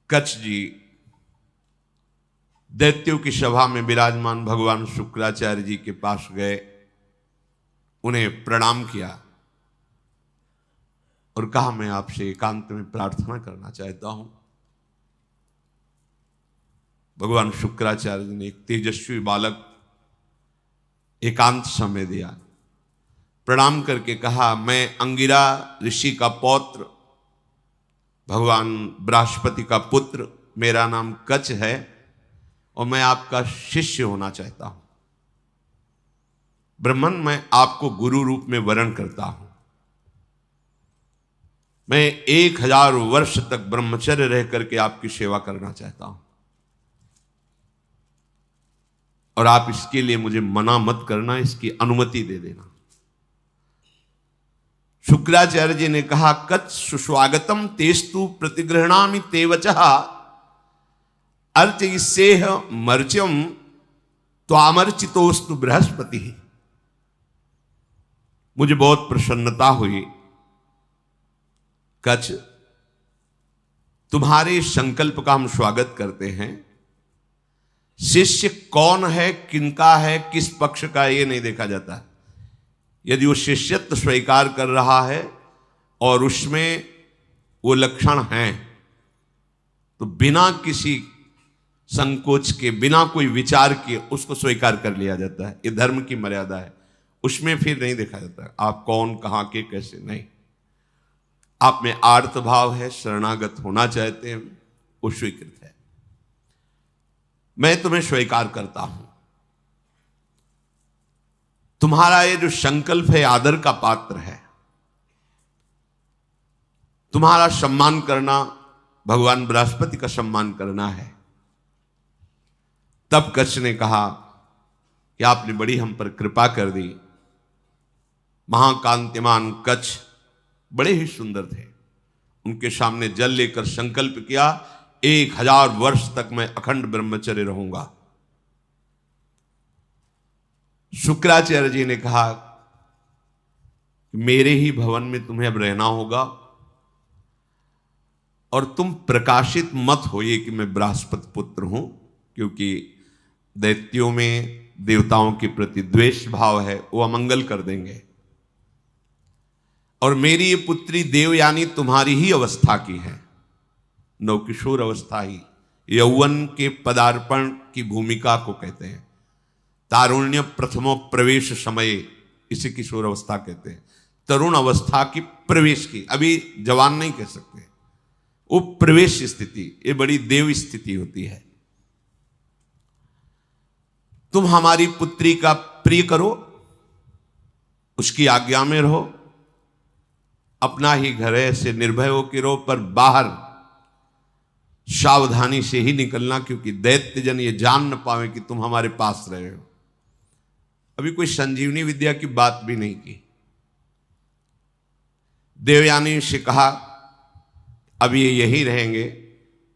कच्छ जी दैत्यों की सभा में विराजमान भगवान शुक्राचार्य जी के पास गए, उन्हें प्रणाम किया और कहा मैं आपसे एकांत में प्रार्थना करना चाहता हूं। भगवान शुक्राचार्य जी ने एक तेजस्वी बालक एकांत समय दिया, प्रणाम करके कहा मैं अंगिरा ऋषि का पौत्र, भगवान बृहस्पति का पुत्र, मेरा नाम कच्छ है और मैं आपका शिष्य होना चाहता हूं। ब्रह्मन, मैं आपको गुरु रूप में वरण करता हूं। मैं 1000 वर्ष तक ब्रह्मचर्य रह करके आपकी सेवा करना चाहता हूं और आप इसके लिए मुझे मना मत करना, इसकी अनुमति दे देना। शुक्राचार्य जी ने कहा कच्छ सुस्वागतम तेस्तु प्रतिगृह्णामि ते वचः अर्चयिष्येह मर्च्यम त्वामर्चितोस्तु बृहस्पति। मुझे बहुत प्रसन्नता हुई कच्छ, तुम्हारे संकल्प का हम स्वागत करते हैं। शिष्य कौन है, किनका है, किस पक्ष का, ये नहीं देखा जाता। यदि वो शिष्यत्व स्वीकार कर रहा है और उसमें वो लक्षण हैं तो बिना किसी संकोच के, बिना कोई विचार के उसको स्वीकार कर लिया जाता है। ये धर्म की मर्यादा है, उसमें फिर नहीं देखा जाता आप कौन, कहां के, कैसे। नहीं, आप में आर्त भाव है, शरणागत होना चाहते हैं, वो स्वीकृत है। मैं तुम्हें स्वीकार करता हूं। तुम्हारा ये जो संकल्प है आदर का पात्र है। तुम्हारा सम्मान करना भगवान बृहस्पति का सम्मान करना है। तब कच्छ ने कहा कि आपने बड़ी हम पर कृपा कर दी। महाकांतिमान कच्छ बड़े ही सुंदर थे। उनके सामने जल लेकर संकल्प किया 1000 वर्ष तक मैं अखंड ब्रह्मचर्य रहूंगा। शुक्राचार्य जी ने कहा मेरे ही भवन में तुम्हें अब रहना होगा और तुम प्रकाशित मत होइए कि मैं बृहस्पति पुत्र हूं, क्योंकि दैत्यों में देवताओं के प्रति द्वेष भाव है, वो अमंगल कर देंगे। और मेरी ये पुत्री देवयानी तुम्हारी ही अवस्था की है, नवकिशोर अवस्था ही, यौवन के पदार्पण की भूमिका को कहते हैं। तारुण्य प्रथमो प्रवेश समय, इसे किशोर अवस्था कहते हैं। तरुण अवस्था की प्रवेश की, अभी जवान नहीं कह सकते, वो प्रवेश स्थिति, ये बड़ी देव स्थिति होती है। तुम हमारी पुत्री का प्रिय करो, उसकी आज्ञा में रहो, अपना ही घर है, ऐसे निर्भय हो के रहो, पर बाहर सावधानी से ही निकलना, क्योंकि दैत्य जन ये जान न पावे कि तुम हमारे पास रहे हो। अभी कोई संजीवनी विद्या की बात भी नहीं की। देवयानी से कहा अब ये यही रहेंगे।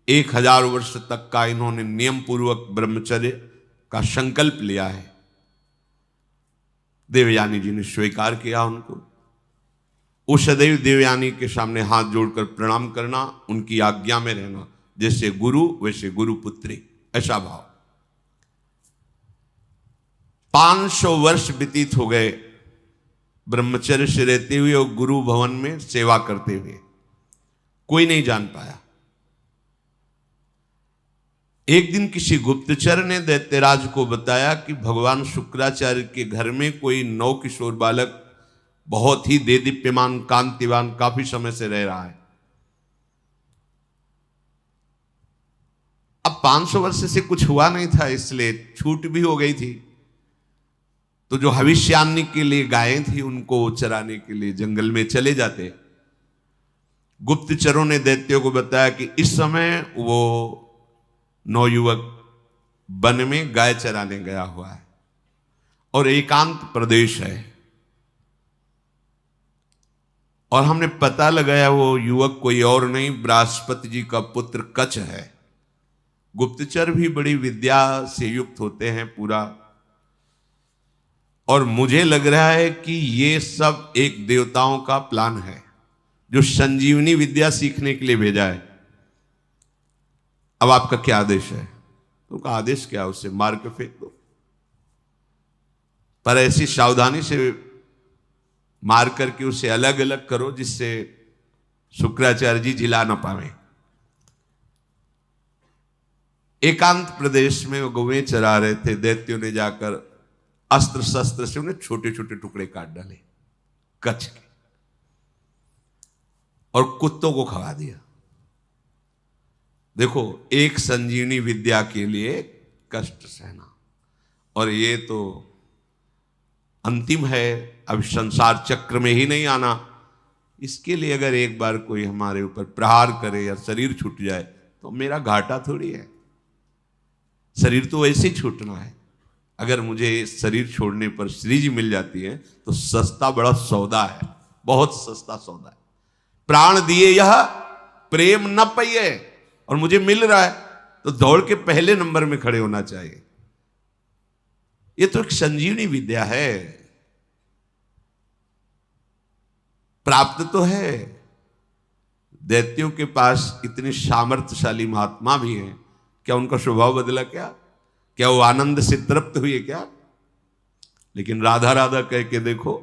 1000 वर्ष तक का इन्होंने नियम पूर्वक ब्रह्मचर्य का संकल्प लिया है। देवयानी जी ने स्वीकार किया उनको। वो सदैव देवयानी के सामने हाथ जोड़कर प्रणाम करना, उनकी आज्ञा में रहना, जैसे गुरु वैसे गुरु पुत्री, ऐसा भाव। 500 वर्ष व्यतीत हो गए ब्रह्मचर्य से रहते हुए और गुरु भवन में सेवा करते हुए। कोई नहीं जान पाया। एक दिन किसी गुप्तचर ने दैत्यराज को बताया कि भगवान शुक्राचार्य के घर में कोई नवकिशोर बालक बहुत ही देदीप्यमान, कांतिवान, काफी समय से रह रहा है। अब 500 वर्ष से कुछ हुआ नहीं था, इसलिए छूट भी हो गई थी। तो जो भविष्यान्नी के लिए गायें थी, उनको चराने के लिए जंगल में चले जाते। गुप्तचरों ने दैत्यों को बताया कि इस समय वो नवयुवक वन में गाय चराने गया हुआ है और एकांत प्रदेश है, और हमने पता लगाया वो युवक कोई और नहीं, बृहस्पति जी का पुत्र कच्छ है। गुप्तचर भी बड़ी विद्या से युक्त होते हैं पूरा, और मुझे लग रहा है कि ये सब एक देवताओं का प्लान है जो संजीवनी विद्या सीखने के लिए भेजा है। अब आपका क्या आदेश है? तो उनका आदेश क्या? उसे मार के फेंक दो, पर ऐसी सावधानी से मार करके उसे अलग अलग करो जिससे शुक्राचार्य जी जिला ना पावे। एकांत प्रदेश में वो गौएं चरा रहे थे, दैत्यों ने जाकर अस्त्र शस्त्र से उन्हें छोटे छोटे टुकड़े काट डाले कच्छ के और कुत्तों को खवा दिया। देखो, एक संजीवनी विद्या के लिए कष्ट सहना, और ये तो अंतिम है, अब संसार चक्र में ही नहीं आना। इसके लिए अगर एक बार कोई हमारे ऊपर प्रहार करे या शरीर छूट जाए तो मेरा घाटा थोड़ी है। शरीर तो वैसे ही छूटना है। अगर मुझे शरीर छोड़ने पर श्री जी मिल जाती है तो सस्ता बड़ा सौदा है, बहुत सस्ता सौदा है। प्राण दिए यह प्रेम न पाइए, और मुझे मिल रहा है तो दौड़ के पहले नंबर में खड़े होना चाहिए। ये तो एक संजीवनी विद्या है, प्राप्त तो है। दैत्यों के पास इतने सामर्थ्यशाली महात्मा भी हैं, क्या उनका स्वभाव बदला? क्या वो आनंद से तृप्त हुए क्या? लेकिन राधा राधा कह के देखो,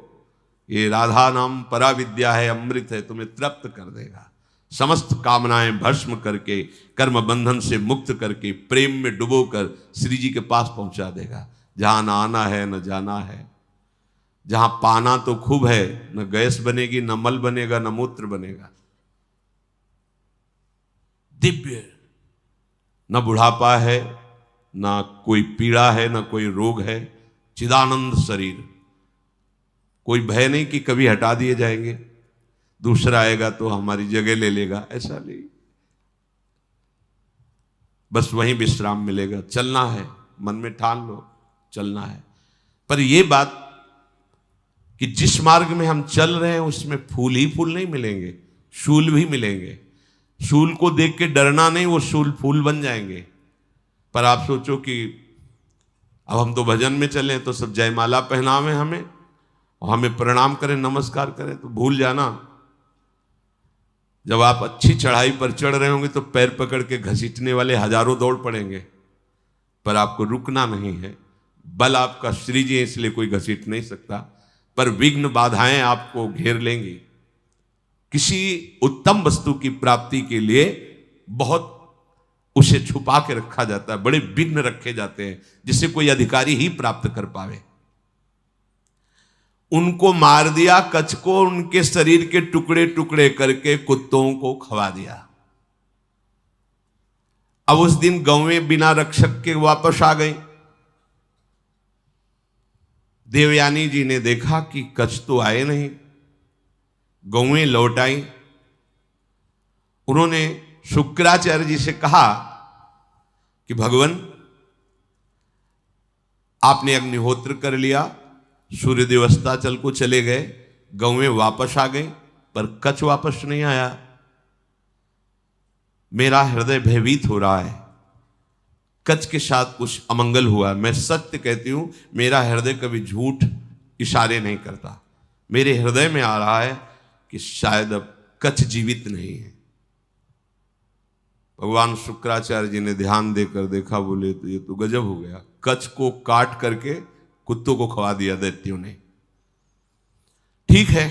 ये राधा नाम परा विद्या है, अमृत है, तुम्हें तृप्त कर देगा। समस्त कामनाएं भस्म करके, कर्म बंधन से मुक्त करके, प्रेम में डुबोकर श्री जी के पास पहुंचा देगा। जहां न आना है न जाना है, जहां पाना तो खूब है, न गैस बनेगी, न मल बनेगा, न मूत्र बनेगा। दिव्य, न बुढ़ापा है, न कोई पीड़ा है, न कोई रोग है, चिदानंद शरीर। कोई भय नहीं कि कभी हटा दिए जाएंगे, दूसरा आएगा तो हमारी जगह ले लेगा, ऐसा नहीं। बस वहीं विश्राम मिलेगा। चलना है, मन में ठान लो, चलना है। पर यह बात कि जिस मार्ग में हम चल रहे हैं उसमें फूल ही फूल नहीं मिलेंगे, शूल भी मिलेंगे। शूल को देख के डरना नहीं, वो शूल फूल बन जाएंगे। पर आप सोचो कि अब हम तो भजन में चले तो सब जयमाला पहनावे हमें, और हमें प्रणाम करें, नमस्कार करें, तो भूल जाना जब आप अच्छी चढ़ाई पर चढ़ रहे होंगे तो पैर पकड़ के घसीटने वाले हजारों दौड़ पड़ेंगे, पर आपको रुकना नहीं है। बल आपका श्री जी, इसलिए कोई घसीट नहीं सकता, पर विघ्न बाधाएं आपको घेर लेंगी। किसी उत्तम वस्तु की प्राप्ति के लिए बहुत उसे छुपा के रखा जाता है, बड़े विघ्न रखे जाते हैं जिसे कोई अधिकारी ही प्राप्त कर पावे। उनको मार दिया कच्छ को, उनके शरीर के टुकड़े टुकड़े करके कुत्तों को खवा दिया। अब उस दिन गौएं बिना रक्षक के वापस आ गई। देवयानी जी ने देखा कि कच्छ तो आए नहीं, गौएं लौट आई। उन्होंने शुक्राचार्य जी से कहा कि भगवान, आपने अग्निहोत्र कर लिया, सूर्य देवस्थाचल को चले गए, गौएं वापस आ गई, पर कच्छ वापस नहीं आया। मेरा हृदय भयभीत हो रहा है, कच्छ के साथ कुछ अमंगल हुआ। मैं सत्य कहती हूं, मेरा हृदय कभी झूठ इशारे नहीं करता। मेरे हृदय में आ रहा है कि शायद अब कच्छ जीवित नहीं है। भगवान शुक्राचार्य जी ने ध्यान देकर देखा, बोले तो ये तो गजब हो गया, कच्छ को काट करके कुत्तों को खवा दिया दैत्यों ने। ठीक है,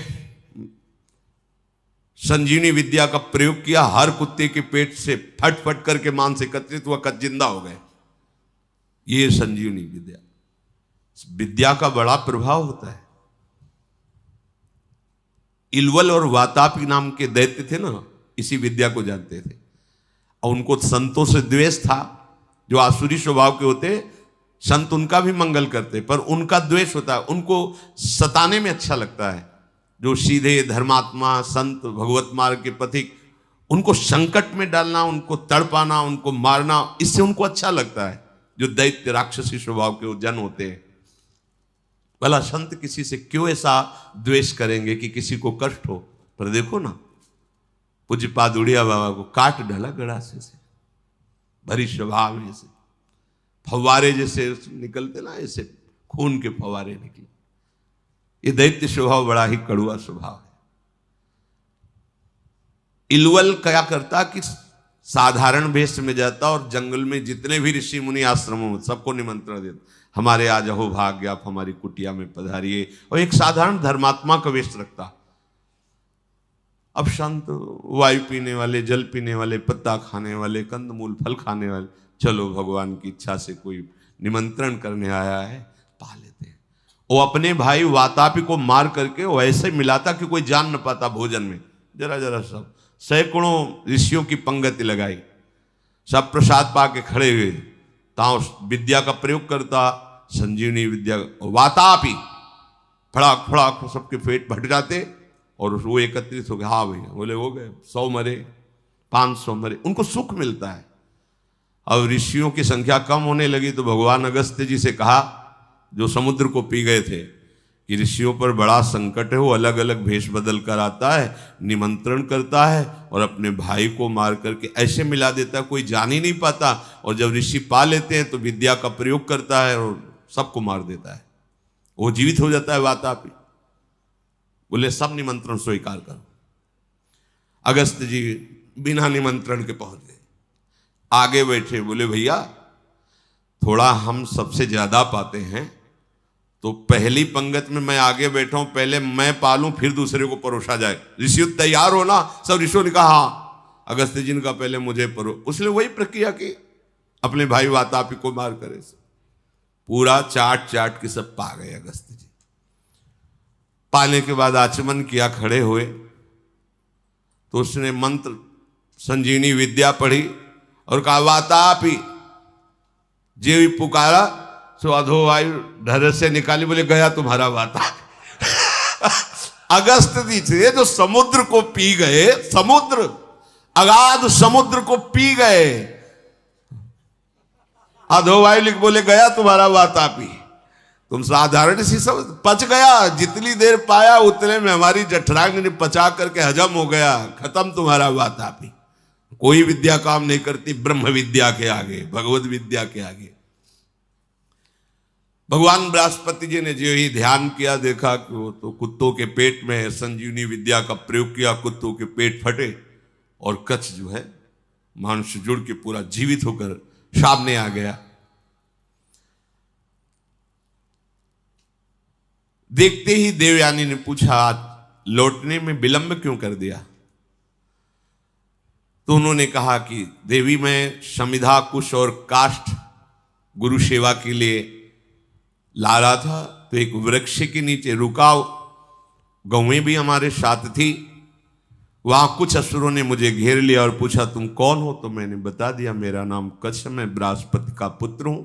संजीवनी विद्या का प्रयोग किया, हर कुत्ते के पेट से फट फट करके मांस एकत्रित हुआ, कच्छ जिंदा हो गए। ये संजीवनी विद्या, विद्या का बड़ा प्रभाव होता है। इलवल और वातापी नाम के दैत्य थे ना, इसी विद्या को जानते थे, और उनको संतों से द्वेष था। जो आसुरी स्वभाव के होते, संत उनका भी मंगल करते, पर उनका द्वेष होता है, उनको सताने में अच्छा लगता है। जो सीधे धर्मात्मा संत, भगवत मार्ग के पथिक, उनको संकट में डालना, उनको तड़पाना, उनको मारना, इससे उनको अच्छा लगता है। जो दैत्य राक्षसी स्वभाव के जन होते हैं, भला संत किसी से क्यों ऐसा द्वेष करेंगे कि किसी को कष्ट हो। पर देखो ना, पूज्यपाद उड़िया बाबा को काट डाला गड़ासे से, भरी स्वभाव से फव्वारे जैसे निकलते ना, ऐसे खून के फव्वारे निकले। ये दैत्य स्वभाव बड़ा ही कड़ुआ स्वभाव है। इलवल क्या करता कि साधारण वेश में जाता और जंगल में जितने भी ऋषि मुनि आश्रमों में सबको निमंत्रण देता, हमारे आज अहो भाग्य, आप हमारी कुटिया में पधारिए, और एक साधारण धर्मात्मा का वेश रखता। अब शांत वायु पीने वाले, जल पीने वाले, पत्ता खाने वाले, कंदमूल फल खाने वाले, चलो भगवान की इच्छा से कोई निमंत्रण करने आया है, पा लेते हैं। वो अपने भाई वातापी को मार करके वैसे मिलाता कि कोई जान न पाता भोजन में, जरा जरा सब सैकड़ों ऋषियों की पंगति लगाई, सब प्रसाद पा के खड़े हुए, ताओ विद्या का प्रयोग करता, संजीवनी विद्या, वातापी फड़ाक फड़ाक सबके पेट भट जाते और वो एकत्रित हो गए। हाँ भैया, बोले हो गए, 100 मरे, 500 मरे, उनको सुख मिलता है। अब ऋषियों की संख्या कम होने लगी तो भगवान अगस्त्य जी से कहा, जो समुद्र को पी गए थे, कि ऋषियों पर बड़ा संकट है, वो अलग अलग भेष बदल कर आता है, निमंत्रण करता है और अपने भाई को मार करके ऐसे मिला देता है कोई जान ही नहीं पाता, और जब ऋषि पा लेते हैं तो विद्या का प्रयोग करता है और सबको मार देता है, वो जीवित हो जाता है वातापी। बोले सब निमंत्रण स्वीकार करो। अगस्त्य जी बिना निमंत्रण के पहुंच गए, आगे बैठे, बोले भैया थोड़ा हम सबसे ज्यादा पाते हैं, तो पहली पंगत में मैं आगे बैठा हूं, पहले मैं पालूं फिर दूसरे को परोसा जाए। ऋषि तैयार हो ना? सब ऋषियों ने कहा हाँ। अगस्त्य जी ने कहा पहले मुझे उसने वही प्रक्रिया की, अपने भाई वातापी को मार करे, पूरा चाट चाट के सब पा गए अगस्त्य जी। पाने के बाद आचमन किया, खड़े हुए तो उसने मंत्र संजीवनी विद्या पढ़ी और कहा वातापी, जे भी पुकारा सो अधो वायु ढर से निकाली, बोले गया तुम्हारा वातापी। अगस्त्य जी थे जो समुद्र को पी गए, समुद्र, अगाध समुद्र को पी गए, अधो वायु लिख बोले गया तुम्हारा वातापी। तुम साधारण सी सब पच गया, जितनी देर पाया उतने में हमारी जठरांग ने पचा करके हजम हो गया, खत्म तुम्हारा वातापी। कोई विद्या काम नहीं करती ब्रह्म विद्या के आगे, भगवत विद्या के आगे। भगवान बृहस्पति जी ने जो ही ध्यान किया, देखा कि वो तो कुत्तों के पेट में है, संजीवनी विद्या का प्रयोग किया, कुत्तों के पेट फटे और कच्छ जो है मांस जुड़ के पूरा जीवित होकर सामने आ गया। देखते ही देवयानी ने पूछा लौटने में विलंब क्यों कर दिया? तो उन्होंने कहा कि देवी मैं समिधा कुश और काष्ठ गुरु सेवा के लिए ला रहा था, तो एक वृक्ष के नीचे रुका, गौएं भी हमारे साथ थी, वहां कुछ असुरों ने मुझे घेर लिया और पूछा तुम कौन हो? तो मैंने बता दिया मेरा नाम कच्छ, मैं बृहस्पति का पुत्र हूं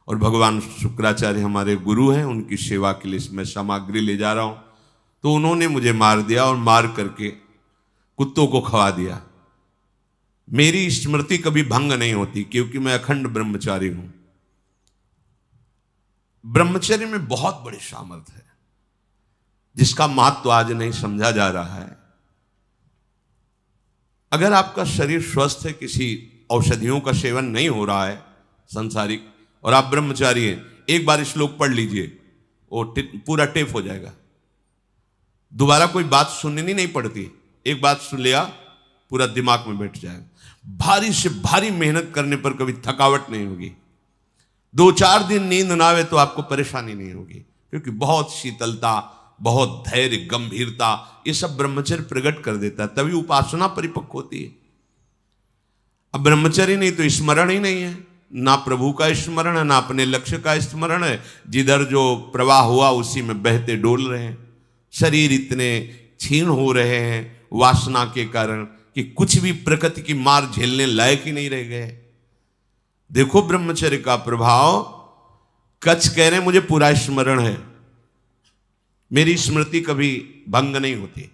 और भगवान शुक्राचार्य हमारे गुरु हैं, उनकी सेवा के लिए मैं सामग्री ले जा रहा हूं। तो उन्होंने मुझे मार दिया और मार करके कुत्तों को खवा दिया। मेरी स्मृति कभी भंग नहीं होती क्योंकि मैं अखंड ब्रह्मचारी हूं। ब्रह्मचर्य में बहुत बड़ी सामर्थ्य है जिसका महत्व आज नहीं समझा जा रहा है। अगर आपका शरीर स्वस्थ है, किसी औषधियों का सेवन नहीं हो रहा है संसारिक, और आप ब्रह्मचारी हैं, एक बार श्लोक पढ़ लीजिए, वो पूरा टेप हो जाएगा। दोबारा कोई बात सुननी नहीं पड़ती, एक बात सुन लिया पूरा दिमाग में बैठ जाएगा। भारी से भारी मेहनत करने पर कभी थकावट नहीं होगी। 2-4 दिन नींद ना आवे तो आपको परेशानी नहीं होगी, क्योंकि बहुत शीतलता, बहुत धैर्य, गंभीरता, ये सब ब्रह्मचर्य प्रकट कर देता है, तभी उपासना परिपक्व होती है। अब ब्रह्मचर्य नहीं तो स्मरण ही नहीं है, ना प्रभु का स्मरण है, ना अपने लक्ष्य का स्मरण है। जिधर जो प्रवाह हुआ उसी में बहते डोल रहे हैं। शरीर इतने क्षीण हो रहे हैं वासना के कारण कि कुछ भी प्रकृति की मार झेलने लायक ही नहीं रह गए। देखो ब्रह्मचर्य का प्रभाव। कच्छ कह रहे मुझे पूरा स्मरण है, मेरी स्मृति कभी भंग नहीं होती।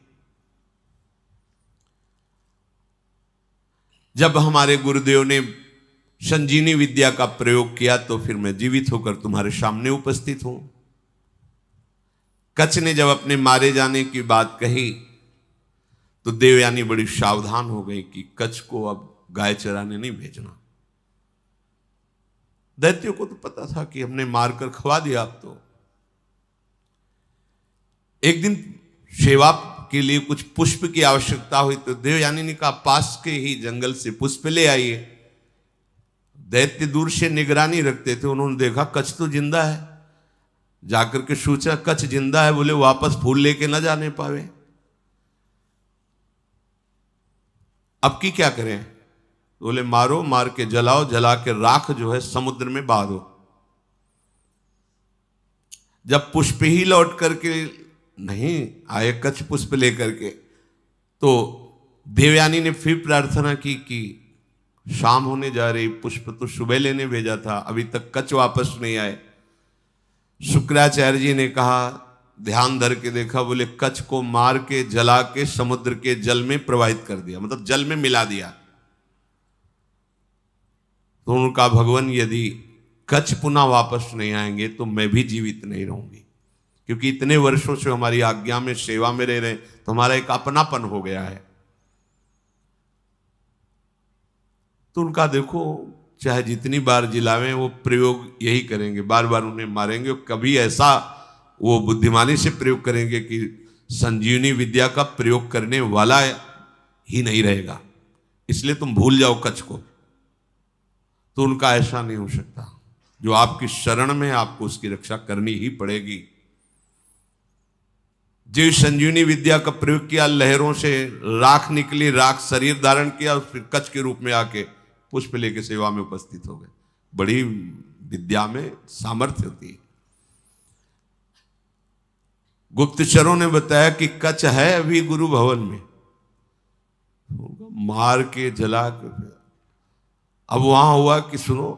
जब हमारे गुरुदेव ने संजीवनी विद्या का प्रयोग किया तो फिर मैं जीवित होकर तुम्हारे सामने उपस्थित हूं। कच्छ ने जब अपने मारे जाने की बात कही तो देवयानी बड़ी सावधान हो गई कि कच्छ को अब गाय चराने नहीं भेजना। दैत्यों को तो पता था कि हमने मारकर खवा दिया। अब तो एक दिन सेवा के लिए कुछ पुष्प की आवश्यकता हुई तो देवयानी ने कहा पास के ही जंगल से पुष्प ले आइए। दैत्य दूर से निगरानी रखते थे, उन्होंने देखा कच्छ तो जिंदा है, जाकर के सोचा कच्छ जिंदा है, बोले वापस फूल लेके ना जाने पावे, अब की क्या करें? बोले मारो, मार के जलाओ, जला के राख जो है समुद्र में बहा दो। जब पुष्प ही लौट करके नहीं आए कच्छ पुष्प लेकर के, तो देवयानी ने फिर प्रार्थना की कि शाम होने जा रही, पुष्प तो सुबह लेने भेजा था, अभी तक कच्छ वापस नहीं आए। शुक्राचार्य जी ने कहा, ध्यान धर के देखा, बोले कच्छ को मार के जला के समुद्र के जल में प्रवाहित कर दिया, मतलब जल में मिला दिया। तो उनका भगवान यदि कच्छ पुनः वापस नहीं आएंगे तो मैं भी जीवित नहीं रहूंगी, क्योंकि इतने वर्षों से हमारी आज्ञा में सेवा में रह रहे तो हमारा एक अपनापन हो गया है। तो उनका देखो चाहे जितनी बार जिलावें वो प्रयोग यही करेंगे, बार बार उन्हें मारेंगे, कभी ऐसा वो बुद्धिमानी से प्रयोग करेंगे कि संजीवनी विद्या का प्रयोग करने वाला ही नहीं रहेगा, इसलिए तुम भूल जाओ कच्छ को। तो उनका ऐसा नहीं हो सकता, जो आपकी शरण में आपको उसकी रक्षा करनी ही पड़ेगी। जो संजीवनी विद्या का प्रयोग किया, लहरों से राख निकली, राख शरीर धारण किया, फिर कच्छ के रूप में आके पुष्प लेके सेवा में उपस्थित हो गए। बड़ी विद्या में सामर्थ्य होती है। गुप्तचरों ने बताया कि कच्छ है अभी गुरु भवन में, मार के जला के। अब वहां हुआ कि सुनो,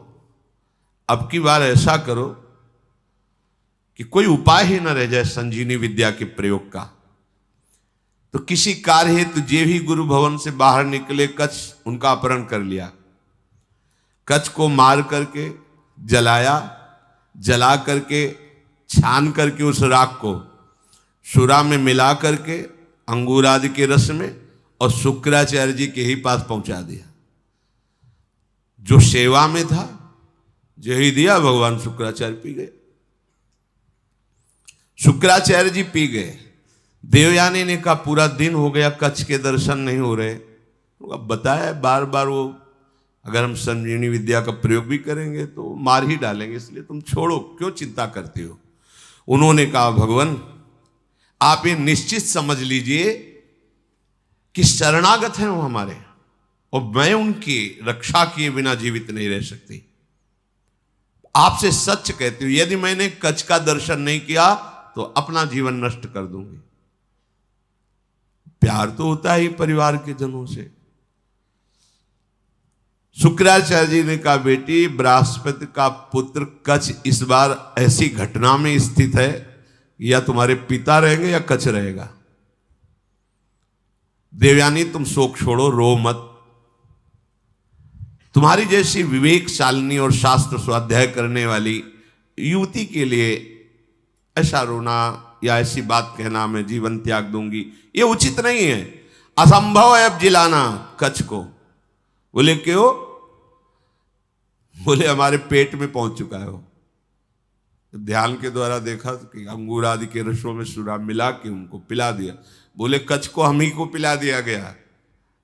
अब की बार ऐसा करो कि कोई उपाय ही न रह जाए संजीवनी विद्या के प्रयोग का। तो किसी कार्य हेतु जे भी गुरु भवन से बाहर निकले, कच्छ उनका अपहरण कर लिया। कच्छ को मार करके जलाया, जला करके छान करके उस राख को सुरा में मिला करके अंगूर आदि के रस में और शुक्राचार्य जी के ही पास पहुंचा दिया। जो सेवा में था जो ही दिया, भगवान शुक्राचार्य पी गए। शुक्राचार्य जी पी गए। देवयानी ने कहा पूरा दिन हो गया कच्छ के दर्शन नहीं हो रहे। अब बताया बार बार, वो अगर हम संजीवनी विद्या का प्रयोग भी करेंगे तो मार ही डालेंगे, इसलिए तुम छोड़ो, क्यों चिंता करते हो। उन्होंने कहा भगवान आप ये निश्चित समझ लीजिए कि शरणागत हैं वो हमारे, और मैं उनकी रक्षा किए बिना जीवित नहीं रह सकती। आपसे सच कहती हूं, यदि मैंने कच्छ का दर्शन नहीं किया तो अपना जीवन नष्ट कर दूंगी। प्यार तो होता ही परिवार के जनों से। शुक्राचार्य जी ने कहा बेटी, बृहस्पति का पुत्र कच्छ इस बार ऐसी घटना में स्थित है, या तुम्हारे पिता रहेंगे या कच्छ रहेगा। देवयानी तुम शोक छोड़ो, रो मत। तुम्हारी जैसी विवेकशालिनी और शास्त्र स्वाध्याय करने वाली युवती के लिए ऐसा रोना या ऐसी बात कहना मैं जीवन त्याग दूंगी, ये उचित नहीं है। असंभव है अब जिलाना कच्छ को। बोले क्यों? बोले हमारे पेट में पहुंच चुका है वो। ध्यान के द्वारा देखा कि अंगूर आदि के रसों में सुरा मिला के उनको पिला दिया। बोले कच्छ को हम ही को पिला दिया गया।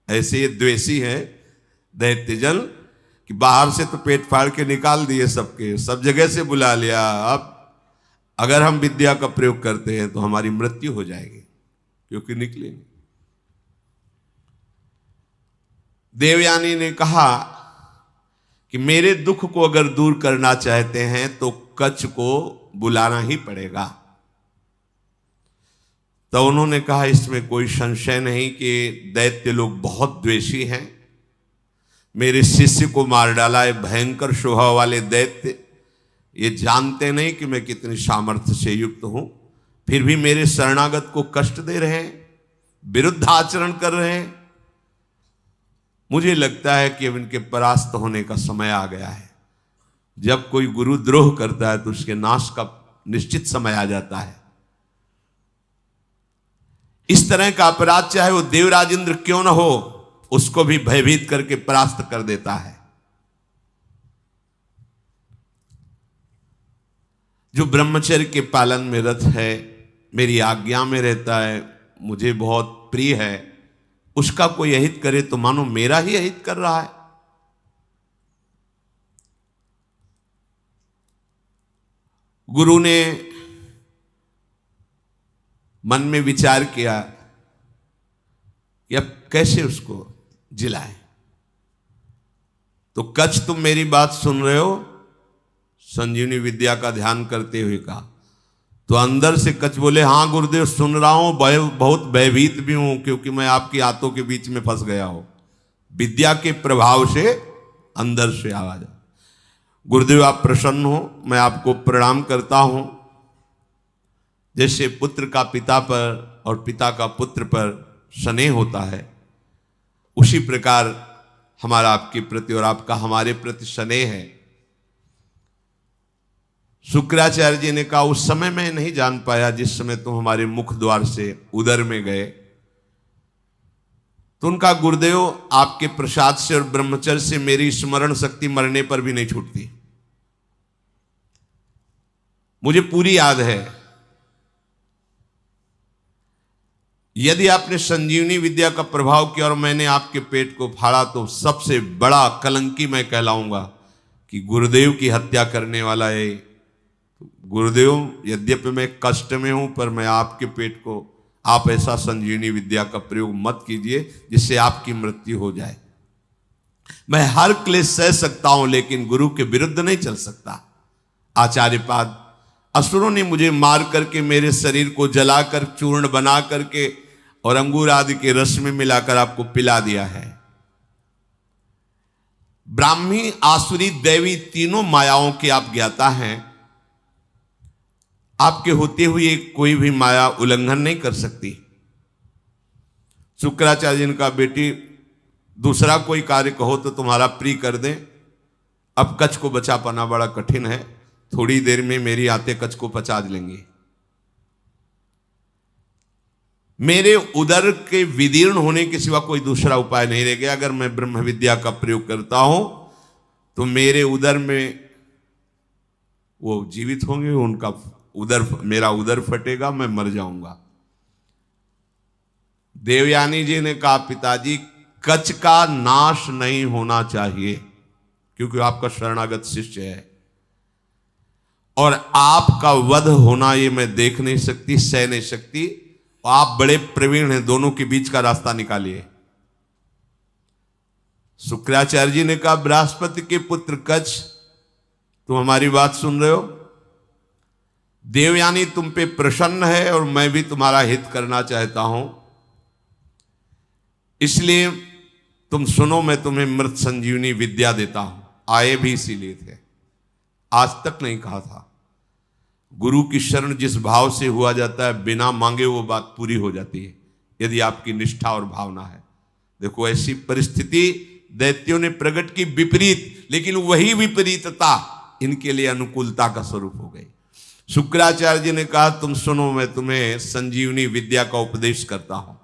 ऐसे ये द्वेषी है दैत्यजन कि बाहर से तो पेट फाड़ के निकाल दिए सबके, सब जगह से बुला लिया। अब अगर हम विद्या का प्रयोग करते हैं तो हमारी मृत्यु हो जाएगी, क्योंकि निकलेंगे। देवयानी ने कहा कि मेरे दुख को अगर दूर करना चाहते हैं तो कच्छ को बुलाना ही पड़ेगा। तो उन्होंने कहा इसमें कोई संशय नहीं कि दैत्य लोग बहुत द्वेषी हैं। मेरे शिष्य को मार डाला है भयंकर स्वभाव वाले दैत्य। ये जानते नहीं कि मैं कितनी सामर्थ्य से युक्त हूं, फिर भी मेरे शरणागत को कष्ट दे रहे हैं, विरुद्ध आचरण कर रहे हैं। मुझे लगता है कि अब इनके परास्त होने का समय आ गया है। जब कोई गुरुद्रोह करता है तो उसके नाश का निश्चित समय आ जाता है। इस तरह का अपराध चाहे वो देवराज इंद्र क्यों न हो, उसको भी भयभीत करके परास्त कर देता है। जो ब्रह्मचर्य के पालन में रत है, मेरी आज्ञा में रहता है, मुझे बहुत प्रिय है, उसका कोई अहित करे तो मानो मेरा ही अहित कर रहा है। गुरु ने मन में विचार किया कि अब कैसे उसको जिलाए। तो कच्छ, तुम मेरी बात सुन रहे हो? संजीवनी विद्या का ध्यान करते हुए कहा। तो अंदर से कच्छ बोले, हाँ गुरुदेव सुन रहा हूं, बहुत भयभीत भी हूं, क्योंकि मैं आपकी आंतों के बीच में फंस गया हूं। विद्या के प्रभाव से अंदर से आवाज। गुरुदेव आप प्रसन्न हो, मैं आपको प्रणाम करता हूं। जैसे पुत्र का पिता पर और पिता का पुत्र पर स्नेह होता है, उसी प्रकार हमारा आपके प्रति और आपका हमारे प्रति स्नेह है। शुक्राचार्य जी ने कहा, उस समय मैं नहीं जान पाया जिस समय तुम हमारे मुख द्वार से उदर में गए। तो उनका, गुरुदेव आपके प्रसाद से और ब्रह्मचर्य से मेरी स्मरण शक्ति मरने पर भी नहीं छूटती। मुझे पूरी याद है, यदि आपने संजीवनी विद्या का प्रभाव किया और मैंने आपके पेट को फाड़ा तो सबसे बड़ा कलंकी मैं कहलाऊंगा कि गुरुदेव की हत्या करने वाला है। गुरुदेव, यद्यपि मैं कष्ट में हूं, पर मैं आपके पेट को, आप ऐसा संजीवनी विद्या का प्रयोग मत कीजिए जिससे आपकी मृत्यु हो जाए। मैं हर क्लेश सह सकता हूं, लेकिन गुरु के विरुद्ध नहीं चल सकता। आचार्यपाद, असुरों ने मुझे मार करके मेरे शरीर को जलाकर चूर्ण बना करके और अंगूर आदि के रस में मिलाकर आपको पिला दिया है। ब्राह्मी, आसुरी, दैवी तीनों मायाओं के आप ज्ञाता हैं। आपके होते हुए कोई भी माया उल्लंघन नहीं कर सकती। शुक्राचार्य जी ने कहा, बेटी दूसरा कोई कार्य कहो तो तुम्हारा प्रिय कर दें। अब कच्छ को बचा पाना बड़ा कठिन है, थोड़ी देर में मेरी आते कच्छ को पचा लेंगे। मेरे उदर के विदीर्ण होने के सिवा कोई दूसरा उपाय नहीं रह गया। अगर मैं ब्रह्म विद्या का प्रयोग करता हूं तो मेरे उदर में वो जीवित होंगे, उनका उदर, मेरा उदर फटेगा, मैं मर जाऊंगा। देवयानी जी ने कहा, पिताजी कच्छ का नाश नहीं होना चाहिए, क्योंकि आपका शरणागत शिष्य है और आपका वध होना ये मैं देख नहीं सकती, सह नहीं सकती। आप बड़े प्रवीण हैं, दोनों के बीच का रास्ता निकालिए। शुक्राचार्य जी ने कहा, बृहस्पति के पुत्र कच्छ, तुम हमारी बात सुन रहे हो? देवयानी तुम पे प्रसन्न है और मैं भी तुम्हारा हित करना चाहता हूं, इसलिए तुम सुनो, मैं तुम्हें मृत संजीवनी विद्या देता हूं। आए भी इसीलिए थे, आज तक नहीं कहा था। गुरु की शरण जिस भाव से हुआ जाता है, बिना मांगे वो बात पूरी हो जाती है, यदि आपकी निष्ठा और भावना है। देखो, ऐसी परिस्थिति दैत्यों ने प्रकट की विपरीत, लेकिन वही विपरीतता इनके लिए अनुकूलता का स्वरूप हो गई। शुक्राचार्य जी ने कहा, तुम सुनो, मैं तुम्हें संजीवनी विद्या का उपदेश करता हूं।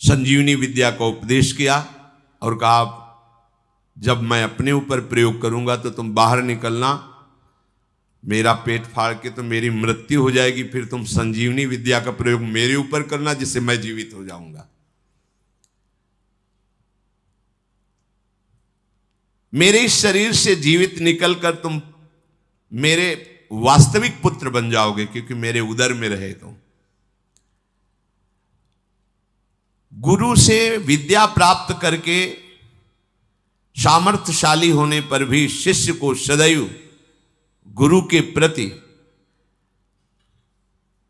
संजीवनी विद्या का उपदेश किया और कहा, जब मैं अपने ऊपर प्रयोग करूंगा तो तुम बाहर निकलना, मेरा पेट फाड़ के तो मेरी मृत्यु हो जाएगी, फिर तुम संजीवनी विद्या का प्रयोग मेरे ऊपर करना जिससे मैं जीवित हो जाऊंगा। मेरे इस शरीर से जीवित निकलकर तुम मेरे वास्तविक पुत्र बन जाओगे, क्योंकि मेरे उदर में रहे तुम। गुरु से विद्या प्राप्त करके सामर्थ्यशाली होने पर भी शिष्य को सदैव गुरु के प्रति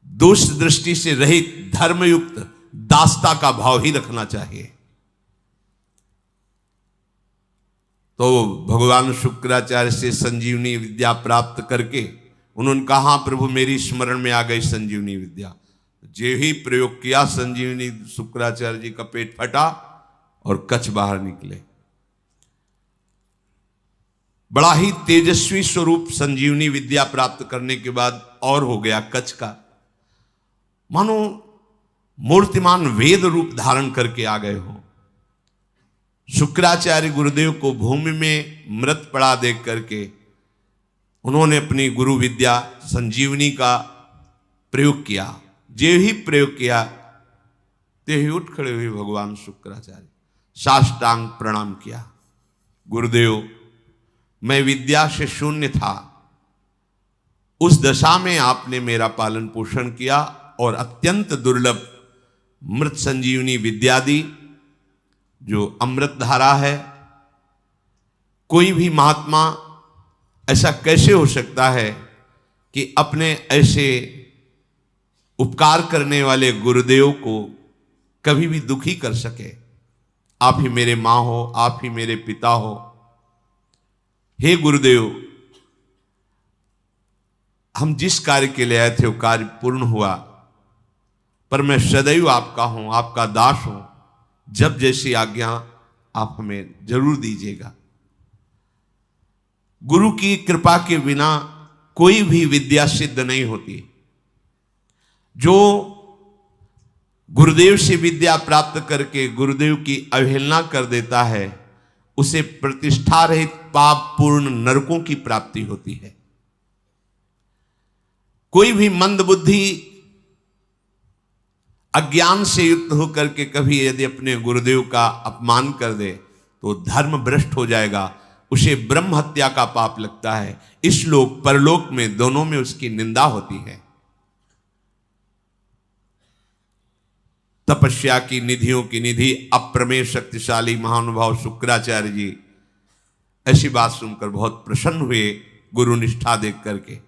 दोष दृष्टि से रहित धर्मयुक्त दासता का भाव ही रखना चाहिए। तो भगवान शुक्राचार्य से संजीवनी विद्या प्राप्त करके उन्होंने कहा, हाँ प्रभु मेरी स्मरण में आ गई संजीवनी विद्या। जे ही प्रयोग किया, संजीवनी, शुक्राचार्य जी का पेट फटा और कच्छ बाहर निकले। बड़ा ही तेजस्वी स्वरूप संजीवनी विद्या प्राप्त करने के बाद और हो गया कच्छ का, मानो मूर्तिमान वेद रूप धारण करके आ गए हो। शुक्राचार्य गुरुदेव को भूमि में मृत पड़ा देख करके उन्होंने अपनी गुरु विद्या संजीवनी का प्रयोग किया। जे ही प्रयोग किया ते ही उठ खड़े हुए भगवान शुक्राचार्य, साष्टांग प्रणाम किया। गुरुदेव, मैं विद्या से शून्य था, उस दशा में आपने मेरा पालन पोषण किया और अत्यंत दुर्लभ मृत संजीवनी विद्या दी, जो अमृत धारा है। कोई भी महात्मा ऐसा कैसे हो सकता है कि अपने ऐसे उपकार करने वाले गुरुदेव को कभी भी दुखी कर सके। आप ही मेरे मां हो, आप ही मेरे पिता हो। हे गुरुदेव, हम जिस कार्य के लिए आए थे वो कार्य पूर्ण हुआ, पर मैं सदैव आपका हूं, आपका दास हूं। जब जैसी आज्ञा आप हमें जरूर दीजिएगा। गुरु की कृपा के बिना कोई भी विद्या सिद्ध नहीं होती। जो गुरुदेव से विद्या प्राप्त करके गुरुदेव की अवहेलना कर देता है, उसे प्रतिष्ठा रहित पाप पूर्ण नरकों की प्राप्ति होती है। कोई भी मंदबुद्धि अज्ञान से युक्त होकर के कभी यदि अपने गुरुदेव का अपमान कर दे तो धर्म भ्रष्ट हो जाएगा, उसे ब्रह्म हत्या का पाप लगता है। इस लोक परलोक में दोनों में उसकी निंदा होती है। तपस्या की निधियों की निधि अप्रमेय शक्तिशाली महानुभाव शुक्राचार्य जी ऐसी बात सुनकर बहुत प्रसन्न हुए, गुरु निष्ठा देख करके।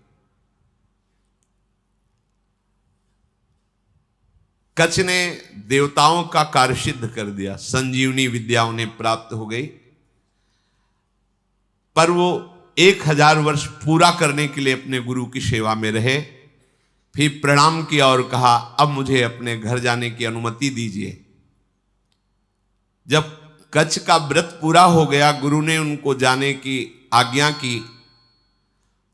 कच्छ ने देवताओं का कार्य सिद्ध कर दिया, संजीवनी विद्या उन्हें प्राप्त हो गई, पर वो 1000 वर्ष पूरा करने के लिए अपने गुरु की सेवा में रहे। फिर प्रणाम किया और कहा, अब मुझे अपने घर जाने की अनुमति दीजिए। जब कच्छ का व्रत पूरा हो गया, गुरु ने उनको जाने की आज्ञा की,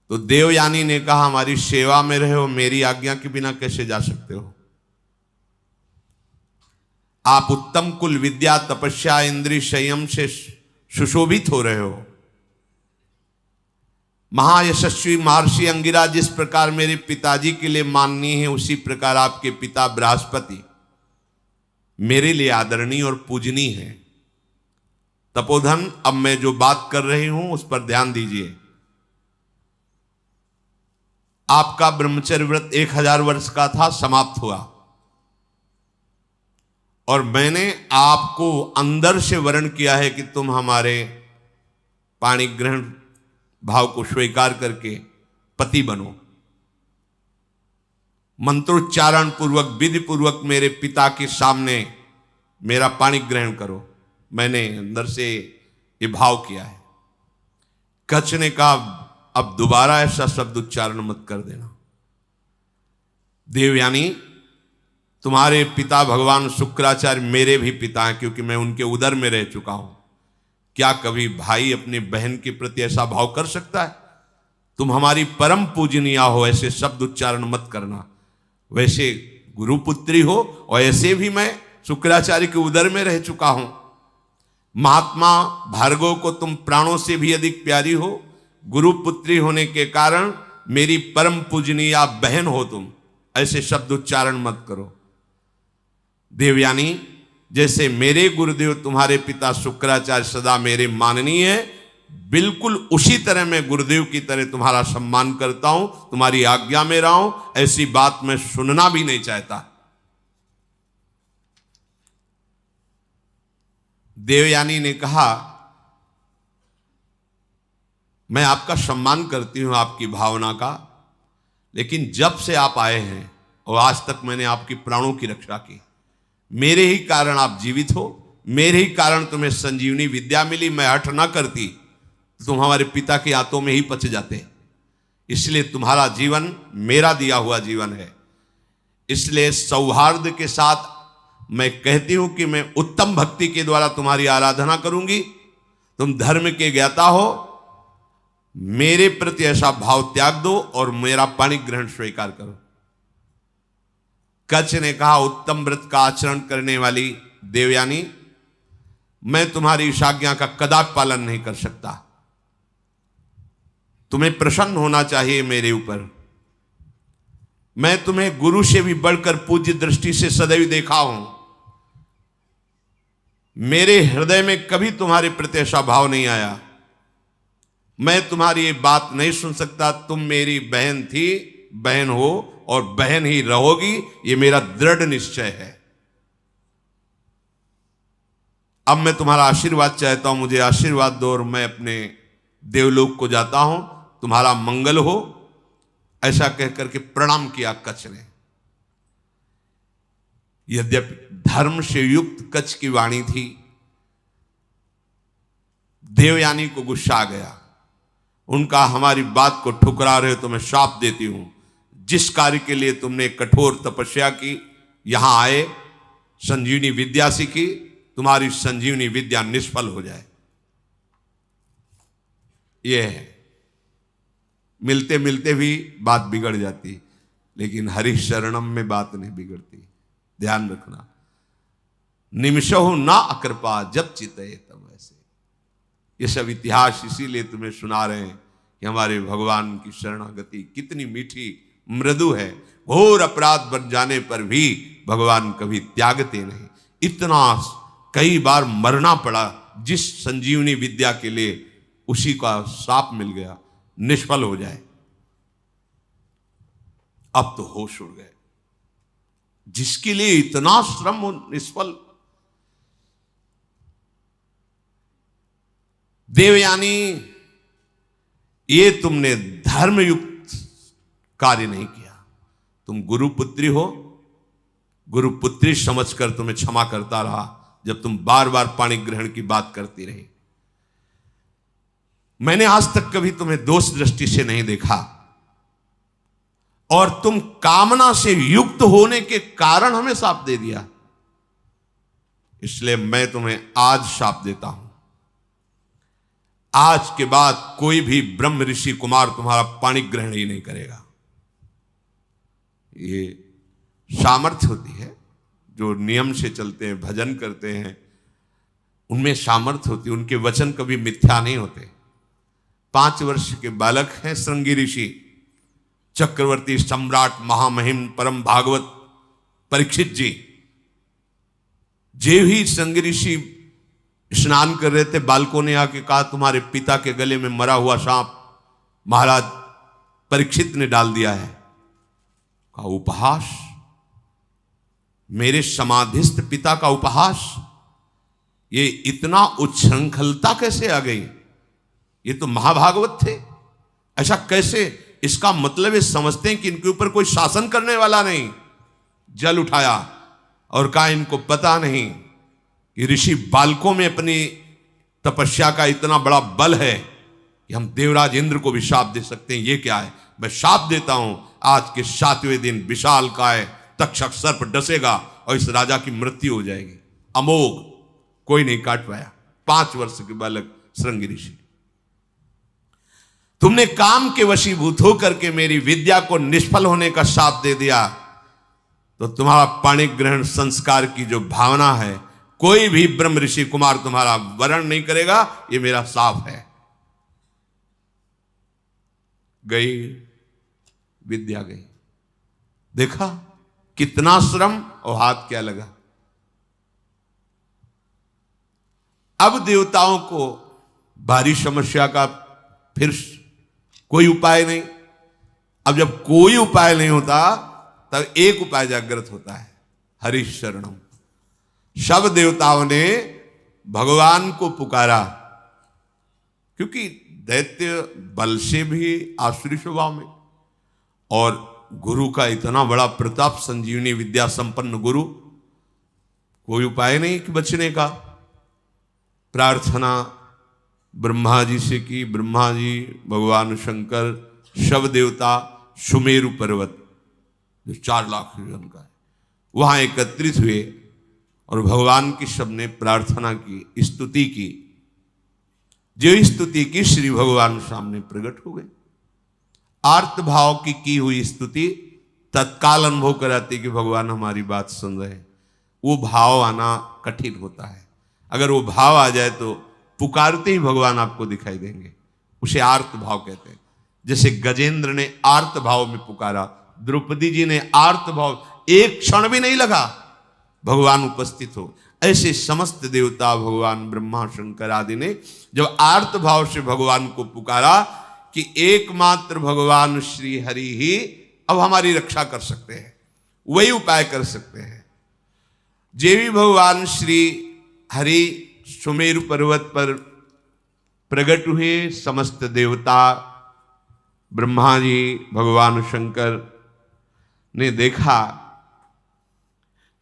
तो देवयानी ने कहा, हमारी सेवा में रहे हो, मेरी आज्ञा के बिना कैसे जा सकते हो? आप उत्तम कुल विद्या तपस्या इंद्रिय संयम से सुशोभित हो रहे हो। महायशस्वी महर्षि अंगिरा जिस प्रकार मेरे पिताजी के लिए माननीय है, उसी प्रकार आपके पिता बृहस्पति मेरे लिए आदरणीय और पूजनीय है। तपोधन, अब मैं जो बात कर रही हूं उस पर ध्यान दीजिए। आपका ब्रह्मचर्य व्रत 1000 वर्ष का था, समाप्त हुआ, और मैंने आपको अंदर से वर्ण किया है कि तुम हमारे पाणी ग्रहण भाव को स्वीकार करके पति बनो। मंत्रोच्चारण पूर्वक विधि पूर्वक मेरे पिता के सामने मेरा पाणी ग्रहण करो। मैंने अंदर से ये भाव किया है। कच्छ ने कहा, अब दोबारा ऐसा शब्द उच्चारण मत कर देना। देवयानी, तुम्हारे पिता भगवान शुक्राचार्य मेरे भी पिता हैं, क्योंकि मैं उनके उदर में रह चुका हूं। क्या कभी भाई अपने बहन के प्रति ऐसा भाव कर सकता है? तुम हमारी परम पूजनीय हो, ऐसे शब्द उच्चारण मत करना। वैसे गुरुपुत्री हो, और ऐसे भी मैं शुक्राचार्य के उदर में रह चुका हूं। महात्मा भार्गव को तुम प्राणों से भी अधिक प्यारी हो। गुरुपुत्री होने के कारण मेरी परम पूजनीय बहन हो तुम, ऐसे शब्द उच्चारण मत करो। देवयानी, जैसे मेरे गुरुदेव तुम्हारे पिता शुक्राचार्य सदा मेरे माननीय है, बिल्कुल उसी तरह मैं गुरुदेव की तरह तुम्हारा सम्मान करता हूं, तुम्हारी आज्ञा में रहा हूं। ऐसी बात मैं सुनना भी नहीं चाहता। देवयानी ने कहा, मैं आपका सम्मान करती हूं, आपकी भावना का, लेकिन जब से आप आए हैं और आज तक मैंने आपकी प्राणों की रक्षा की। मेरे ही कारण आप जीवित हो, मेरे ही कारण तुम्हें संजीवनी विद्या मिली। मैं हठ ना करती तो तुम हमारे पिता के हाथों में ही पच जाते। इसलिए तुम्हारा जीवन मेरा दिया हुआ जीवन है। इसलिए सौहार्द के साथ मैं कहती हूं कि मैं उत्तम भक्ति के द्वारा तुम्हारी आराधना करूंगी। तुम धर्म के ज्ञाता हो, मेरे प्रति ऐसा भाव त्याग दो और मेरा पाणी ग्रहण स्वीकार करो। कच्छ ने कहा, उत्तम व्रत का आचरण करने वाली देवयानी, मैं तुम्हारी इस आज्ञा का कदापि पालन नहीं कर सकता। तुम्हें प्रसन्न होना चाहिए मेरे ऊपर। मैं तुम्हें गुरु से भी बढ़कर पूज्य दृष्टि से सदैव देखा हूं। मेरे हृदय में कभी तुम्हारे प्रति ऐसा भाव नहीं आया। मैं तुम्हारी ये बात नहीं सुन सकता। तुम मेरी बहन थी, बहन हो और बहन ही रहोगी, ये मेरा दृढ़ निश्चय है। अब मैं तुम्हारा आशीर्वाद चाहता हूं, मुझे आशीर्वाद दो और मैं अपने देवलोक को जाता हूं, तुम्हारा मंगल हो। ऐसा कहकर के प्रणाम किया कच्छ ने। यद्यपि धर्म से युक्त कच्छ की वाणी थी, देवयानी को गुस्सा आ गया। उनका हमारी बात को ठुकरा रहे हो तो मैं शाप देती हूं, जिस कार्य के लिए तुमने कठोर तपस्या की, यहां आए, संजीवनी विद्या सीखी, तुम्हारी संजीवनी विद्या निष्फल हो जाए। यह है, मिलते मिलते भी बात बिगड़ जाती, लेकिन हरि शरणम में बात नहीं बिगड़ती। ध्यान रखना, निमिषहु ना अकृपा जब चितये तब ऐसे। ये सब इतिहास इसीलिए तुम्हें सुना रहे हैं कि हमारे भगवान की शरणागति कितनी मीठी मृदु है। घोर अपराध बन जाने पर भी भगवान कभी त्यागते नहीं। इतना कई बार मरना पड़ा जिस संजीवनी विद्या के लिए, उसी का शाप मिल गया, निष्फल हो जाए। अब तो होश उड़ गए। जिसके लिए इतना श्रम हो निष्फल। देवयानी, ये तुमने धर्मयुक्त कार्य नहीं किया। तुम गुरुपुत्री हो, गुरुपुत्री समझकर तुम्हें क्षमा करता रहा जब तुम बार बार पाणी ग्रहण की बात करती रही। मैंने आज तक कभी तुम्हें दोष दृष्टि से नहीं देखा, और तुम कामना से युक्त होने के कारण हमें शाप दे दिया। इसलिए मैं तुम्हें आज शाप देता हूं। आज के बाद कोई भी ब्रह्म ऋषि कुमार तुम्हारा पाणी ग्रहण ही नहीं करेगा। ये सामर्थ्य होती है, जो नियम से चलते हैं, भजन करते हैं, उनमें सामर्थ्य होती है। उनके वचन कभी मिथ्या नहीं होते। 5 वर्ष के बालक हैं श्रृंगी ऋषि, चक्रवर्ती सम्राट महामहिम परम भागवत परीक्षित जी। जे ही श्रृंगी ऋषि स्नान कर रहे थे, बालकों ने आके कहा तुम्हारे पिता के गले में मरा हुआ सांप महाराज परीक्षित ने डाल दिया है। कहा उपहास, मेरे समाधिस्थ पिता का उपहास, ये इतना उच्छृंखलता कैसे आ गई? ये तो महाभागवत थे, ऐसा कैसे? इसका मतलब ये समझते हैं कि इनके ऊपर कोई शासन करने वाला नहीं। जल उठाया और कहा इनको पता नहीं कि ऋषि बालकों में अपनी तपस्या का इतना बड़ा बल है कि हम देवराज इंद्र को भी शाप दे सकते हैं। ये क्या है? मैं शाप देता हूं, आज के 7वें दिन विशाल काय तक्षक सर्प डसेगा और इस राजा की मृत्यु हो जाएगी। अमोघ, कोई नहीं काट पाया। 5 वर्ष के बालक श्रृंगी ऋषि। तुमने काम के वशीभूत होकर के मेरी विद्या को निष्फल होने का शाप दे दिया, तो तुम्हारा पाणी ग्रहण संस्कार की जो भावना है, कोई भी ब्रह्म ऋषि कुमार तुम्हारा वरण नहीं करेगा। ये मेरा शाप है। गई विद्या गई। देखा कितना श्रम और हाथ क्या लगा। अब देवताओं को भारी समस्या का फिर कोई उपाय नहीं। अब जब कोई उपाय नहीं होता तब एक उपाय जागृत होता है, हरि शरणम। सब देवताओं ने भगवान को पुकारा, क्योंकि दैत्य बल से भी आसुरी स्वभाव में, और गुरु का इतना बड़ा प्रताप, संजीवनी विद्या संपन्न गुरु, कोई उपाय नहीं कि बचने का। प्रार्थना ब्रह्मा जी से की। ब्रह्मा जी, भगवान शंकर, शव देवता, सुमेरु पर्वत जो 4 लाख योजन का है, वहां एकत्रित हुए और भगवान की सबने प्रार्थना की, स्तुति की। जो स्तुति की, श्री भगवान सामने प्रकट हो गए। आर्त भाव की हुई स्तुति तत्काल अनुभव कराती कि भगवान हमारी बात सुन रहे। वो भाव आना कठिन होता है। अगर वो भाव आ जाए तो पुकारते ही भगवान आपको दिखाई देंगे। उसे आर्त भाव कहते हैं। जैसे गजेंद्र ने आर्त भाव में पुकारा, द्रौपदी जी ने आर्त भाव, एक क्षण भी नहीं लगा भगवान उपस्थित हो। ऐसे समस्त देवता, भगवान ब्रह्मा शंकर आदि ने जब आर्त भाव से भगवान को पुकारा कि एकमात्र भगवान श्री हरि ही अब हमारी रक्षा कर सकते हैं, वही उपाय कर सकते हैं। जे भी भगवान श्री हरि सुमेरु पर्वत पर प्रकट हुए, समस्त देवता, ब्रह्मा जी, भगवान शंकर ने देखा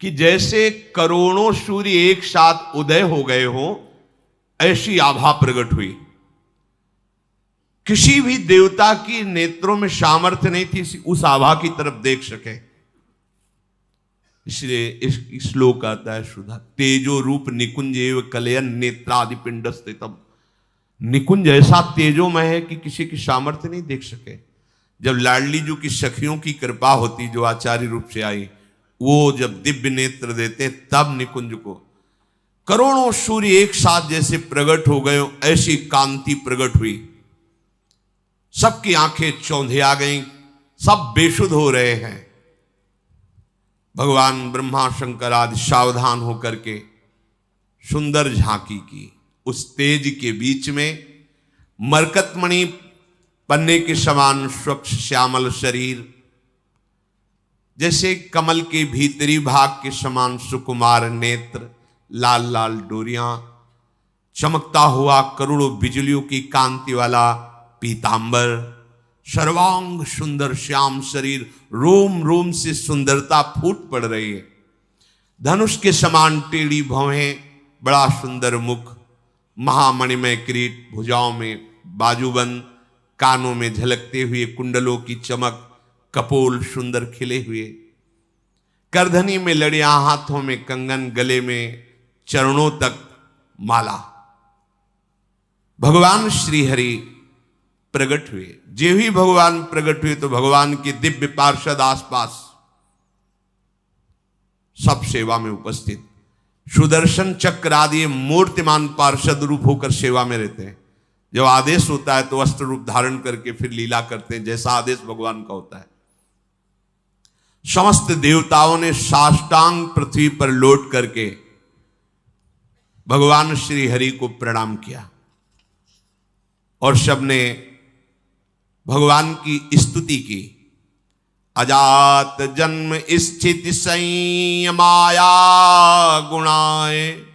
कि जैसे करोड़ों सूर्य एक साथ उदय हो गए हो, ऐसी आभा प्रकट हुई। किसी भी देवता की नेत्रों में सामर्थ्य नहीं थी उस आभा की तरफ देख सके। इसलिए इस श्लोक आता है सुधा, तेजो रूप निकुंज एव कलयन नेत्रादि पिंड स्थितम। निकुंज ऐसा तेजोमय है कि किसी की सामर्थ्य नहीं देख सके। जब लाडली जी की सखियों की कृपा होती, जो आचार्य रूप से आई, वो जब दिव्य नेत्र देते तब निकुंज को करोड़ों सूर्य एक साथ जैसे प्रकट हो गए, ऐसी कांति प्रकट हुई। सबकी आंखें चौंधिया गईं, सब बेसुध हो रहे हैं। भगवान ब्रह्मा शंकर आदि सावधान होकर के सुंदर झांकी की। उस तेज के बीच में मरकतमणि पन्ने के समान स्वच्छ श्यामल शरीर, जैसे कमल के भीतरी भाग के समान सुकुमार नेत्र, लाल लाल डोरियां, चमकता हुआ करोड़ों बिजलियों की कांति वाला पीतांबर, सर्वांग सुंदर श्याम शरीर, रोम रोम से सुंदरता फूट पड़ रही है। धनुष के समान टेढ़ी भौहें, बड़ा सुंदर मुख, महामणिमय किरीट, भुजाओं में बाजूबंद, कानों में झलकते हुए कुंडलों की चमक, कपोल सुंदर खिले हुए, करधनी में लड़ियां, हाथों में कंगन, गले में चरणों तक माला। भगवान श्री हरि प्रकट हुए। जे ही भगवान प्रकट हुए तो भगवान के दिव्य पार्षद आसपास सब सेवा में उपस्थित, सुदर्शन चक्र आदि मूर्तिमान पार्षद रूप होकर सेवा में रहते हैं। जब आदेश होता है तो अस्त्र रूप धारण करके फिर लीला करते हैं, जैसा आदेश भगवान का होता है। समस्त देवताओं ने साष्टांग पृथ्वी पर लौट करके भगवान श्री हरि को प्रणाम किया और सबने भगवान की स्तुति की। अजात जन्म स्थिति संयमाया गुणाय,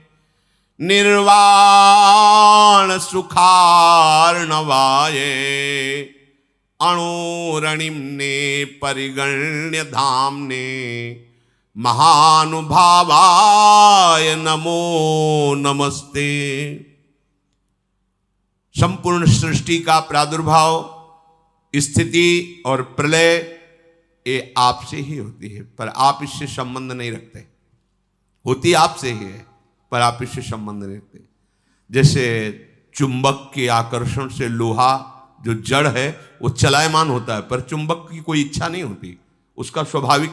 निर्वाण सुखार्णवाय, अणुरणिम्ने परिगण्य धाम्ने, महानुभावाय नमो नमस्ते। संपूर्ण सृष्टि का प्रादुर्भाव, स्थिति और प्रलय ये आपसे ही होती है, पर आप इससे संबंध नहीं रखते। होती आपसे ही है पर आप इससे संबंध नहीं रखते। जैसे चुंबक के आकर्षण से लोहा जो जड़ है वो चलायमान होता है, पर चुंबक की कोई इच्छा नहीं होती, उसका स्वाभाविक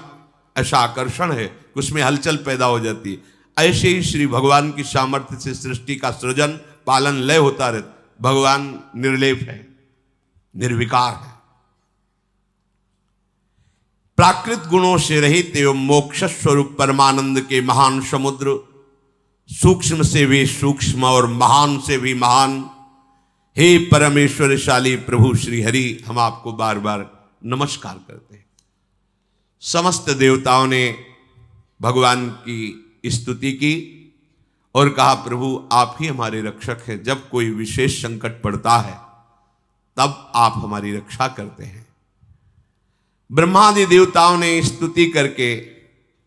ऐसा आकर्षण है कि उसमें हलचल पैदा हो जाती है। ऐसे ही श्री भगवान की सामर्थ्य से सृष्टि का सृजन पालन लय होता रहता। भगवान निर्लेप है, निर्विकार है, प्राकृत गुणों से रहित एवं मोक्ष स्वरूप परमानंद के महान समुद्र, सूक्ष्म से भी सूक्ष्म और महान से भी महान, हे परमेश्वरशाली प्रभु श्री हरि, हम आपको बार बार नमस्कार करते हैं। समस्त देवताओं ने भगवान की स्तुति की और कहा, प्रभु आप ही हमारे रक्षक हैं। जब कोई विशेष संकट पड़ता है तब आप हमारी रक्षा करते हैं। ब्रह्मादि देवताओं ने स्तुति करके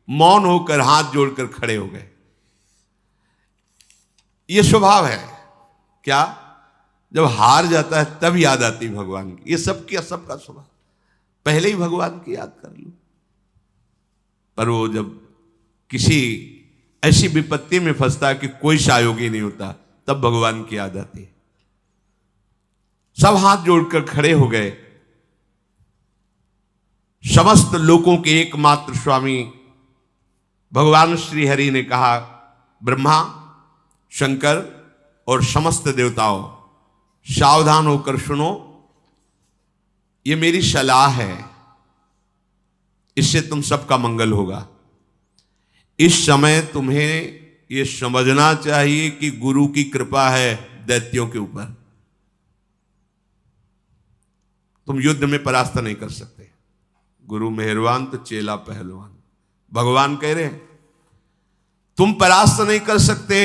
मौन होकर हाथ जोड़कर खड़े हो गए। यह स्वभाव है क्या, जब हार जाता है तब याद आती भगवान की। ये सबका स्वभाव, पहले ही भगवान की याद कर लो। पर वो जब किसी ऐसी विपत्ति में फंसता है कि कोई सहयोगी नहीं होता, तब भगवान की याद आती है। सब हाथ जोड़कर खड़े हो गए। समस्त लोकों के एकमात्र स्वामी भगवान श्री हरि ने कहा, ब्रह्मा, शंकर और समस्त देवताओं, सावधान होकर सुनो। ये मेरी सलाह है इससे तुम सबका मंगल होगा। इस समय तुम्हें यह समझना चाहिए कि गुरु की कृपा है दैत्यों के ऊपर। तुम युद्ध में परास्त नहीं कर सकते। गुरु मेहरबान तो चेला पहलवान। भगवान कह रहे हैं तुम परास्त नहीं कर सकते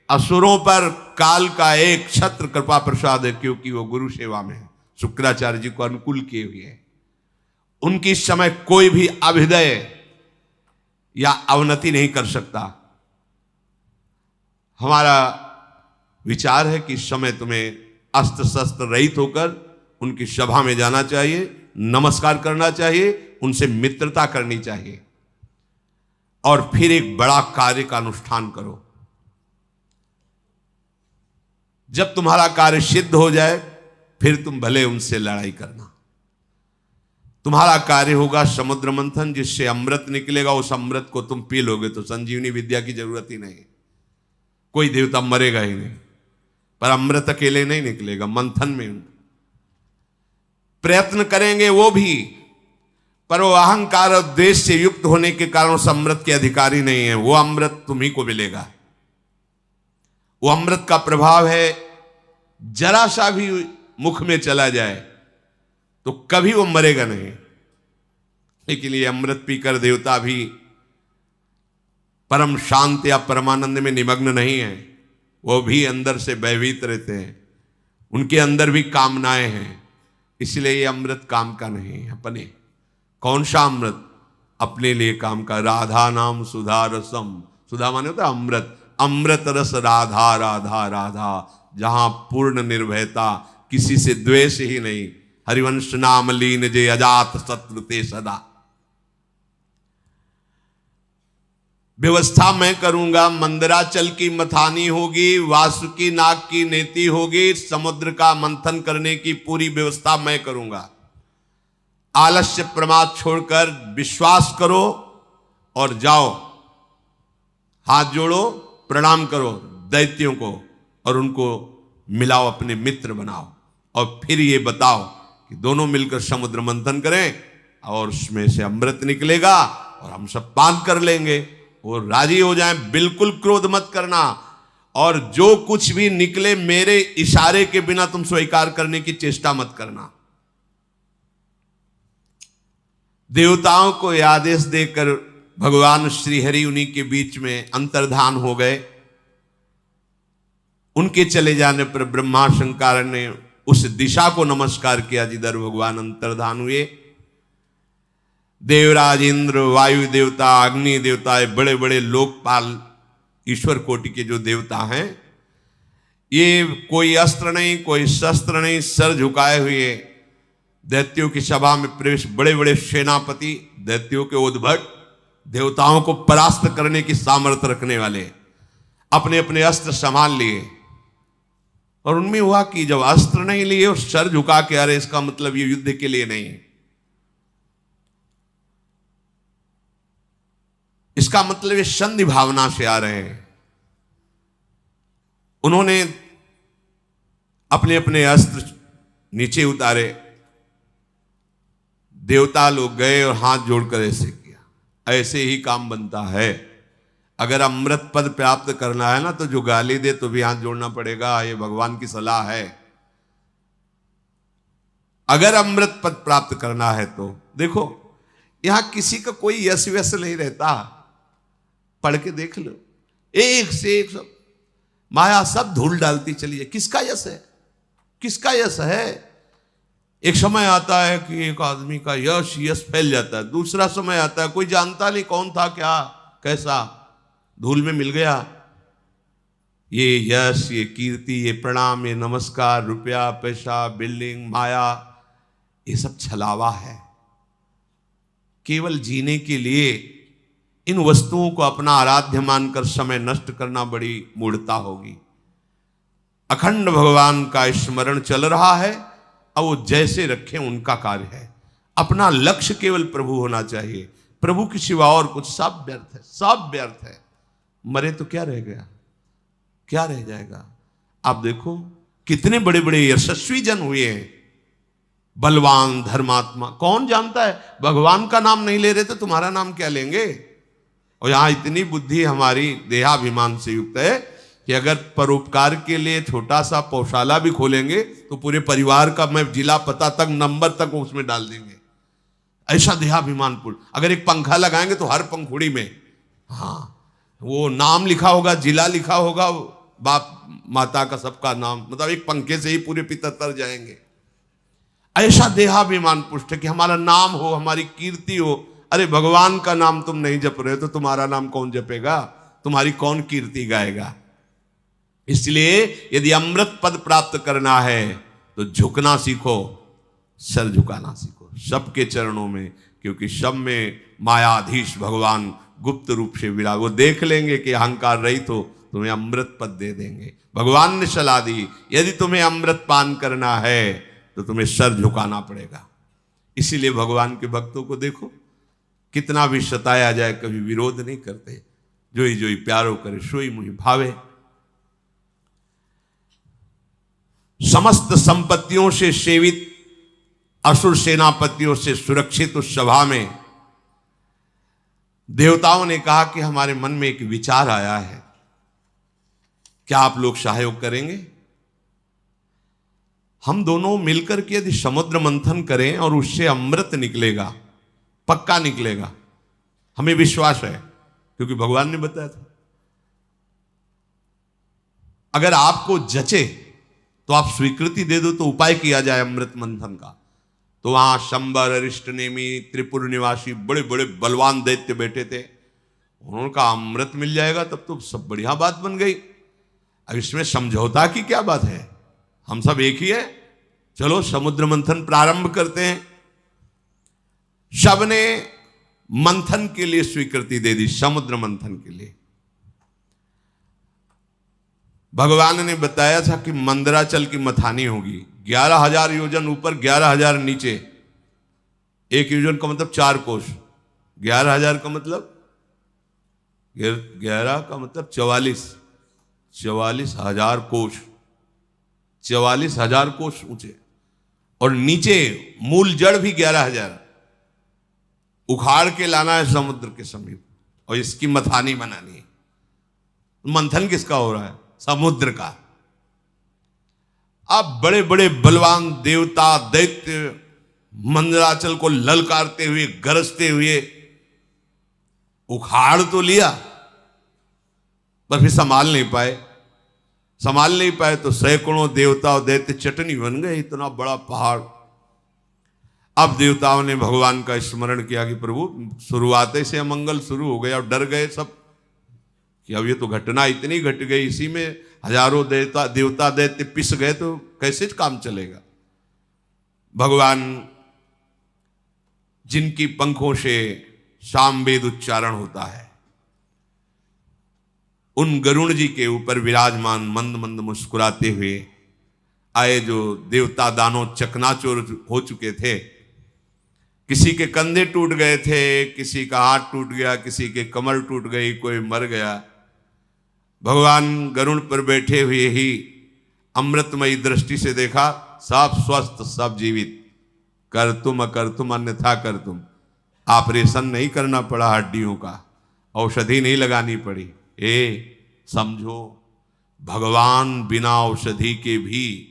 असुरों पर। काल का एक छत्र कृपा प्रसाद है, क्योंकि वो गुरु सेवा में है, शुक्राचार्य जी को अनुकूल किए हुए हैं। उनकी इस समय कोई भी अभ्युदय या अवनति नहीं कर सकता। हमारा विचार है कि इस समय तुम्हें अस्त्र शस्त्र रहित होकर उनकी सभा में जाना चाहिए, नमस्कार करना चाहिए, उनसे मित्रता करनी चाहिए और फिर एक बड़ा कार्य का अनुष्ठान करो। जब तुम्हारा कार्य सिद्ध हो जाए फिर तुम भले उनसे लड़ाई करना। तुम्हारा कार्य होगा समुद्र मंथन, जिससे अमृत निकलेगा। उस अमृत को तुम पी लोगे तो संजीवनी विद्या की जरूरत ही नहीं। कोई देवता मरेगा ही नहीं, पर अमृत अकेले नहीं निकलेगा, मंथन में प्रयत्न करेंगे वो भी, पर वो अहंकार और द्वेष से युक्त होने के कारण उस अमृत के अधिकारी नहीं है। वो अमृत तुम्ही को मिलेगा। वो अमृत का प्रभाव है, जरा सा भी मुख में चला जाए तो कभी वो मरेगा नहीं। लेकिन ये अमृत पीकर देवता भी परम शांत या परमानंद में निमग्न नहीं है। वो भी अंदर से भयभीत रहते हैं, उनके अंदर भी कामनाएं हैं। इसलिए ये अमृत काम का नहीं है अपने। कौन सा अमृत? अपने लिए काम का। राधा नाम सुधा रसम। सुधा माने होता है अमृत। अमृत रस राधा राधा राधा, जहां पूर्ण निर्भयता, किसी से द्वेष ही नहीं। हरिवंश नाम लीन जे अजात शत्रु ते सदा। व्यवस्था मैं करूंगा। मंदराचल की मथानी होगी, वासुकी नाग की नेति होगी, समुद्र का मंथन करने की पूरी व्यवस्था मैं करूंगा। आलस्य प्रमाद छोड़कर विश्वास करो और जाओ। हाथ जोड़ो, प्रणाम करो दैत्यों को और उनको मिलाओ, अपने मित्र बनाओ और फिर ये बताओ कि दोनों मिलकर समुद्र मंथन करें और उसमें से अमृत निकलेगा और हम सब पान कर लेंगे। वो राजी हो जाएं। बिल्कुल क्रोध मत करना और जो कुछ भी निकले मेरे इशारे के बिना तुम स्वीकार करने की चेष्टा मत करना। देवताओं को आदेश देकर भगवान श्रीहरि उन्हीं के बीच में अंतर्धान हो गए। उनके चले जाने पर ब्रह्मा शंकर ने उस दिशा को नमस्कार किया जिधर भगवान अंतर्धान हुए। देवराज इंद्र, वायु देवता, अग्नि देवता, बड़े बड़े लोकपाल ईश्वर कोटि के जो देवता हैं, ये कोई अस्त्र नहीं, कोई शस्त्र नहीं, सर झुकाए हुए दैत्यों की सभा में प्रवेश। बड़े बड़े सेनापति, दैत्यों के उद्भट, देवताओं को परास्त करने की सामर्थ्य रखने वाले, अपने अपने अस्त्र संभाल लिए। और उनमें हुआ कि जब अस्त्र नहीं लिए और सर झुका के, अरे इसका मतलब ये युद्ध के लिए नहीं है, इसका मतलब ये संधि भावना से आ रहे हैं। उन्होंने अपने अपने अस्त्र नीचे उतारे। देवता लोग गए और हाथ जोड़कर ऐसे किया। ऐसे ही काम बनता है। अगर अमृत पद प्राप्त करना है ना, तो जो गाली दे तो भी हाथ जोड़ना पड़ेगा। ये भगवान की सलाह है। अगर अमृत पद प्राप्त करना है तो देखो, यहां किसी का कोई यश व्यस नहीं रहता। पढ़ के देख लो, एक से एक सब माया सब धूल डालती चली है। किसका यश है? किसका यश है? एक समय आता है कि एक आदमी का यश फैल जाता है। दूसरा समय आता है कोई जानता नहीं कौन था, क्या कैसा, धूल में मिल गया। ये यश, ये कीर्ति, ये प्रणाम, ये नमस्कार, रुपया, पैसा, बिल्डिंग, माया, ये सब छलावा है। केवल जीने के लिए इन वस्तुओं को अपना आराध्य मानकर समय नष्ट करना बड़ी मूढ़ता होगी। अखंड भगवान का स्मरण चल रहा है, अब वो जैसे रखें उनका कार्य है। अपना लक्ष्य केवल प्रभु होना चाहिए। प्रभु के सिवा और कुछ सब व्यर्थ है, सब व्यर्थ है। मरे तो क्या रह गया, क्या रह जाएगा? आप देखो कितने बड़े बड़े यशस्वी जन हुए हैं, बलवान, धर्मात्मा, कौन जानता है? भगवान का नाम नहीं ले रहे तो तुम्हारा नाम क्या लेंगे? और यहां इतनी बुद्धि हमारी देहाभिमान से युक्त है कि अगर परोपकार के लिए छोटा सा पौशाला भी खोलेंगे तो पूरे परिवार का मैं जिला पता तक, नंबर तक उसमें डाल देंगे। ऐसा देहाभिमान पूर्ण। अगर एक पंखा लगाएंगे तो हर पंखुड़ी में वो नाम लिखा होगा, जिला लिखा होगा, बाप माता का सबका नाम, मतलब एक पंखे से ही पूरे पितर तर जाएंगे। ऐसा देहाभिमान पुष्ट है कि हमारा नाम हो, हमारी कीर्ति हो। अरे भगवान का नाम तुम नहीं जप रहे हो तो तुम्हारा नाम कौन जपेगा? तुम्हारी कौन कीर्ति गाएगा? इसलिए यदि अमृत पद प्राप्त करना है तो झुकना सीखो, सर झुकाना सीखो सबके चरणों में, क्योंकि सब में मायाधीश भगवान गुप्त रूप से विराज। वो देख लेंगे कि अहंकार रहित हो, तुम्हें अमृत पद दे देंगे। भगवान ने सलाह दी, यदि तुम्हें अमृत पान करना है तो तुम्हें सर झुकाना पड़ेगा। इसीलिए भगवान के भक्तों को देखो, कितना भी सताया जाए कभी विरोध नहीं करते। जोई जोई प्यारो करे सोई मुहि भावे। समस्त संपत्तियों से सेवित, असुर सेनापतियों से सुरक्षित उस सभा में देवताओं ने कहा कि हमारे मन में एक विचार आया है, क्या आप लोग सहयोग करेंगे? हम दोनों मिलकर के यदि समुद्र मंथन करें और उससे अमृत निकलेगा, पक्का निकलेगा, हमें विश्वास है, क्योंकि भगवान ने बताया था। अगर आपको जचे तो आप स्वीकृति दे दो तो उपाय किया जाए अमृत मंथन का। तो वहां शंबर, अरिष्ट नेमी, त्रिपुर निवासी बड़े बड़े बलवान दैत्य बैठे थे। उन्होंने कहा अमृत मिल जाएगा तब तो सब बढ़िया बात बन गई। अब इसमें समझौता की क्या बात है? हम सब एक ही है, चलो समुद्र मंथन प्रारंभ करते हैं। सबने मंथन के लिए स्वीकृति दे दी, समुद्र मंथन के लिए। भगवान ने बताया था कि मंदराचल की मथानी होगी, 11,000 योजन ऊपर, 11,000 नीचे। एक योजन का मतलब 4 कोस, 11,000 का मतलब 11 का मतलब 44,000 कोस, 44,000 कोस ऊंचे। और नीचे मूल जड़ भी 11,000 उखाड़ के लाना है समुद्र के समीप, और इसकी मथानी बनानी है। मंथन किसका हो रहा है? समुद्र का। अब बड़े बड़े बलवान देवता दैत्य मंदराचल को ललकारते हुए, गरजते हुए उखाड़ तो लिया, पर फिर संभाल नहीं पाए तो सैकड़ों देवता और दैत्य चटनी बन गए, इतना बड़ा पहाड़। अब देवताओं ने भगवान का स्मरण किया कि प्रभु शुरुआत से अमंगल शुरू हो गया, और डर गए सब कि अब ये तो घटना इतनी घट गई, इसी में हजारों देवता दैत्य पिस गए तो कैसे काम चलेगा। भगवान जिनकी पंखों से सामवेद उच्चारण होता है, उन गरुण जी के ऊपर विराजमान मंद मंद मुस्कुराते हुए आए, जो देवता दानों चकनाचूर हो चुके थे। किसी के कंधे टूट गए थे, किसी का हाथ टूट गया, किसी के कमर टूट गई, कोई मर गया। भगवान गरुड़ पर बैठे हुए ही अमृतमयी दृष्टि से देखा, सब स्वस्थ, सब जीवित। कर तुम अकर तुम अन्यथा कर तुम। ऑपरेशन नहीं करना पड़ा हड्डियों का, औषधि नहीं लगानी पड़ी। समझो, भगवान बिना औषधि के भी,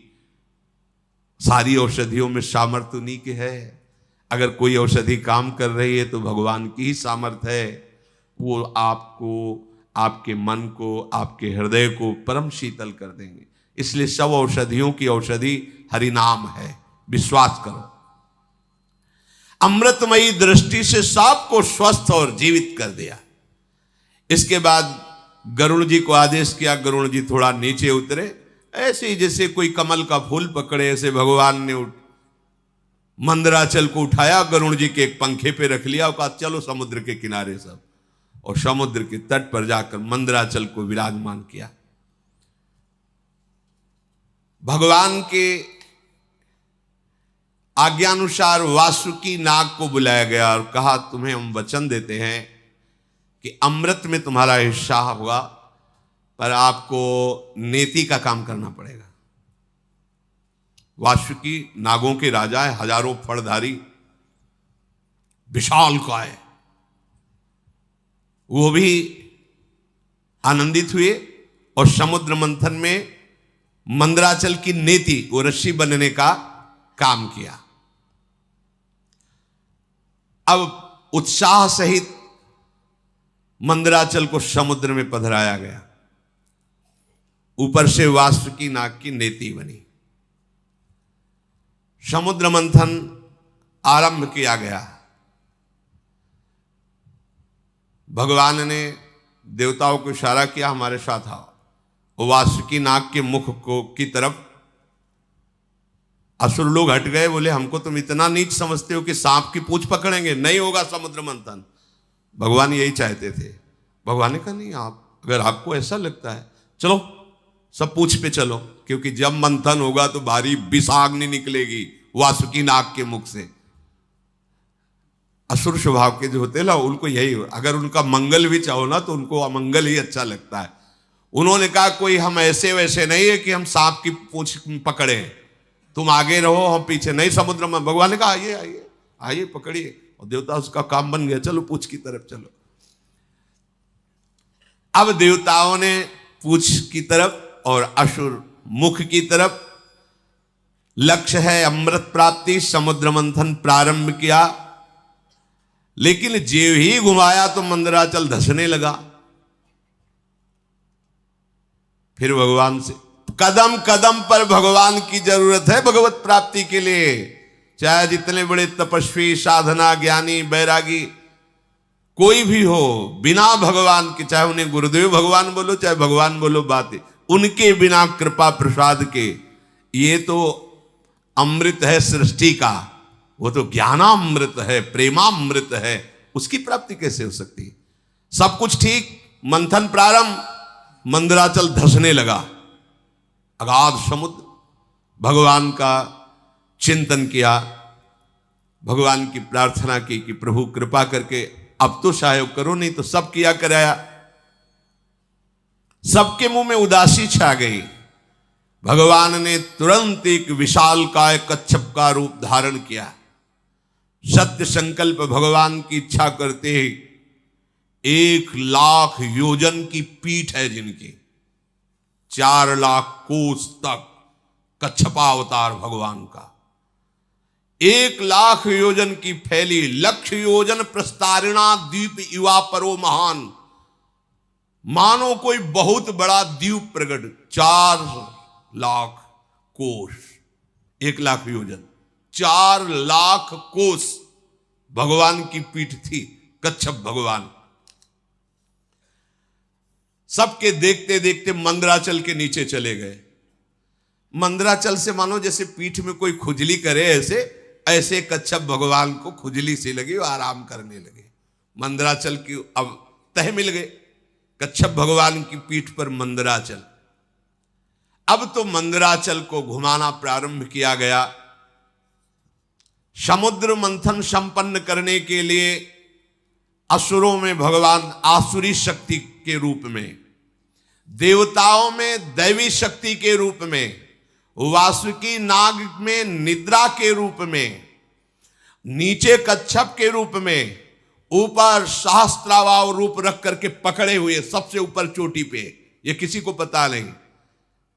सारी औषधियों में सामर्थ्य उन्हीं के है। अगर कोई औषधि काम कर रही है तो भगवान की ही सामर्थ्य है। वो आपको, आपके मन को, आपके हृदय को परम शीतल कर देंगे। इसलिए सब औषधियों की औषधि हरिनाम है, विश्वास करो। अमृतमयी दृष्टि से सबको स्वस्थ और जीवित कर दिया। इसके बाद गरुड़ जी को आदेश किया, गरुड़ जी थोड़ा नीचे उतरे। ऐसे ही जैसे कोई कमल का फूल पकड़े, ऐसे भगवान ने मंदराचल को उठाया, गरुड़ जी के एक पंखे पे रख लिया और कहा चलो समुद्र के किनारे सब, और समुद्र के तट पर जाकर मंदराचल को विराजमान किया। भगवान के आज्ञानुसार वासुकी नाग को बुलाया गया और कहा तुम्हें हम वचन देते हैं कि अमृत में तुम्हारा हिस्सा होगा, पर आपको नेति का काम करना पड़ेगा। वासुकी नागों के राजा है, हजारों फड़धारी, विशालकाय। वो भी आनंदित हुए और समुद्र मंथन में मंदराचल की नेति, वो रस्सी बनने का काम किया। अब उत्साह सहित मंदराचल को समुद्र में पधराया गया। ऊपर से वासुकी नाग की नेति बनी। समुद्र मंथन आरंभ किया गया। भगवान ने देवताओं को इशारा किया, हमारे साथ आओ। वो वासुकी नाग के मुख को की तरफ असुर लोग हट गए, बोले हमको तुम इतना नीच समझते हो कि सांप की पूंछ पकड़ेंगे, नहीं होगा समुद्र मंथन। भगवान यही चाहते थे। भगवान ने कहा नहीं, आप अगर आपको ऐसा लगता है चलो सब पूंछ पे चलो, क्योंकि जब मंथन होगा तो भारी विषाग्नि निकलेगी वासुकी नाग के मुख से। असुर स्वभाव के जो होते ना, उनको यही, अगर उनका मंगल भी चाहो ना तो उनको अमंगल ही अच्छा लगता है। उन्होंने कहा कोई हम ऐसे वैसे नहीं है कि हम सांप की पूंछ पकड़े, तुम आगे रहो हम पीछे, नहीं समुद्र में। भगवान ने कहा आइए आइए आइए पकड़िए, और देवता उसका काम बन गया, चलो पूंछ की तरफ चलो। अब देवताओं ने पूंछ की तरफ और असुर मुख की तरफ, लक्ष्य है अमृत प्राप्ति, समुद्र मंथन प्रारंभ किया। लेकिन जेव ही घुमाया तो मंदराचल धसने लगा। फिर भगवान से कदम कदम पर भगवान की जरूरत है भगवत प्राप्ति के लिए। चाहे जितने बड़े तपस्वी, साधना, ज्ञानी, बैरागी कोई भी हो, बिना भगवान के, चाहे उन्हें गुरुदेव भगवान बोलो चाहे भगवान बोलो, बात उनके बिना कृपा प्रसाद के, ये तो अमृत है सृष्टि का, वो तो ज्ञानामृत है, प्रेमामृत है, उसकी प्राप्ति कैसे हो सकती है? सब कुछ ठीक, मंथन प्रारंभ, मंदराचल धसने लगा। अगाध समुद्र। भगवान का चिंतन किया, भगवान की प्रार्थना की कि प्रभु कृपा करके अब तो सहयोग करो, नहीं तो सब किया कराया। सबके मुंह में उदासी छा गई। भगवान ने तुरंत एक विशालकाय कच्छप का रूप धारण किया। सत्य संकल्प भगवान की इच्छा करते ही 1,00,000 योजन की पीठ है जिनकी, 4,00,000 कोस तक कच्छपावतार भगवान का, 1,00,000 योजन की फैली, 1,00,000 योजन प्रस्तारिणा द्वीप युवा परो महान, मानो कोई बहुत बड़ा द्वीप प्रगट, 4,00,000 कोस, 1,00,000 योजन, 4,00,000 कोस भगवान की पीठ थी, कच्छप भगवान। सबके देखते देखते मंदराचल के नीचे चले गए। मंदराचल से मानो जैसे पीठ में कोई खुजली करे, ऐसे कच्छप भगवान को खुजली सी लगी और आराम करने लगे। मंदराचल की अब तह मिल गए, कच्छप भगवान की पीठ पर मंदराचल। अब तो मंदराचल को घुमाना प्रारंभ किया गया। समुद्र मंथन संपन्न करने के लिए असुरों में भगवान आसुरी शक्ति के रूप में, देवताओं में दैवी शक्ति के रूप में, वासुकी नाग में निद्रा के रूप में, नीचे कच्छप के रूप में, ऊपर सहस्त्रावाव रूप रख करके पकड़े हुए सबसे ऊपर चोटी पे, ये किसी को पता नहीं।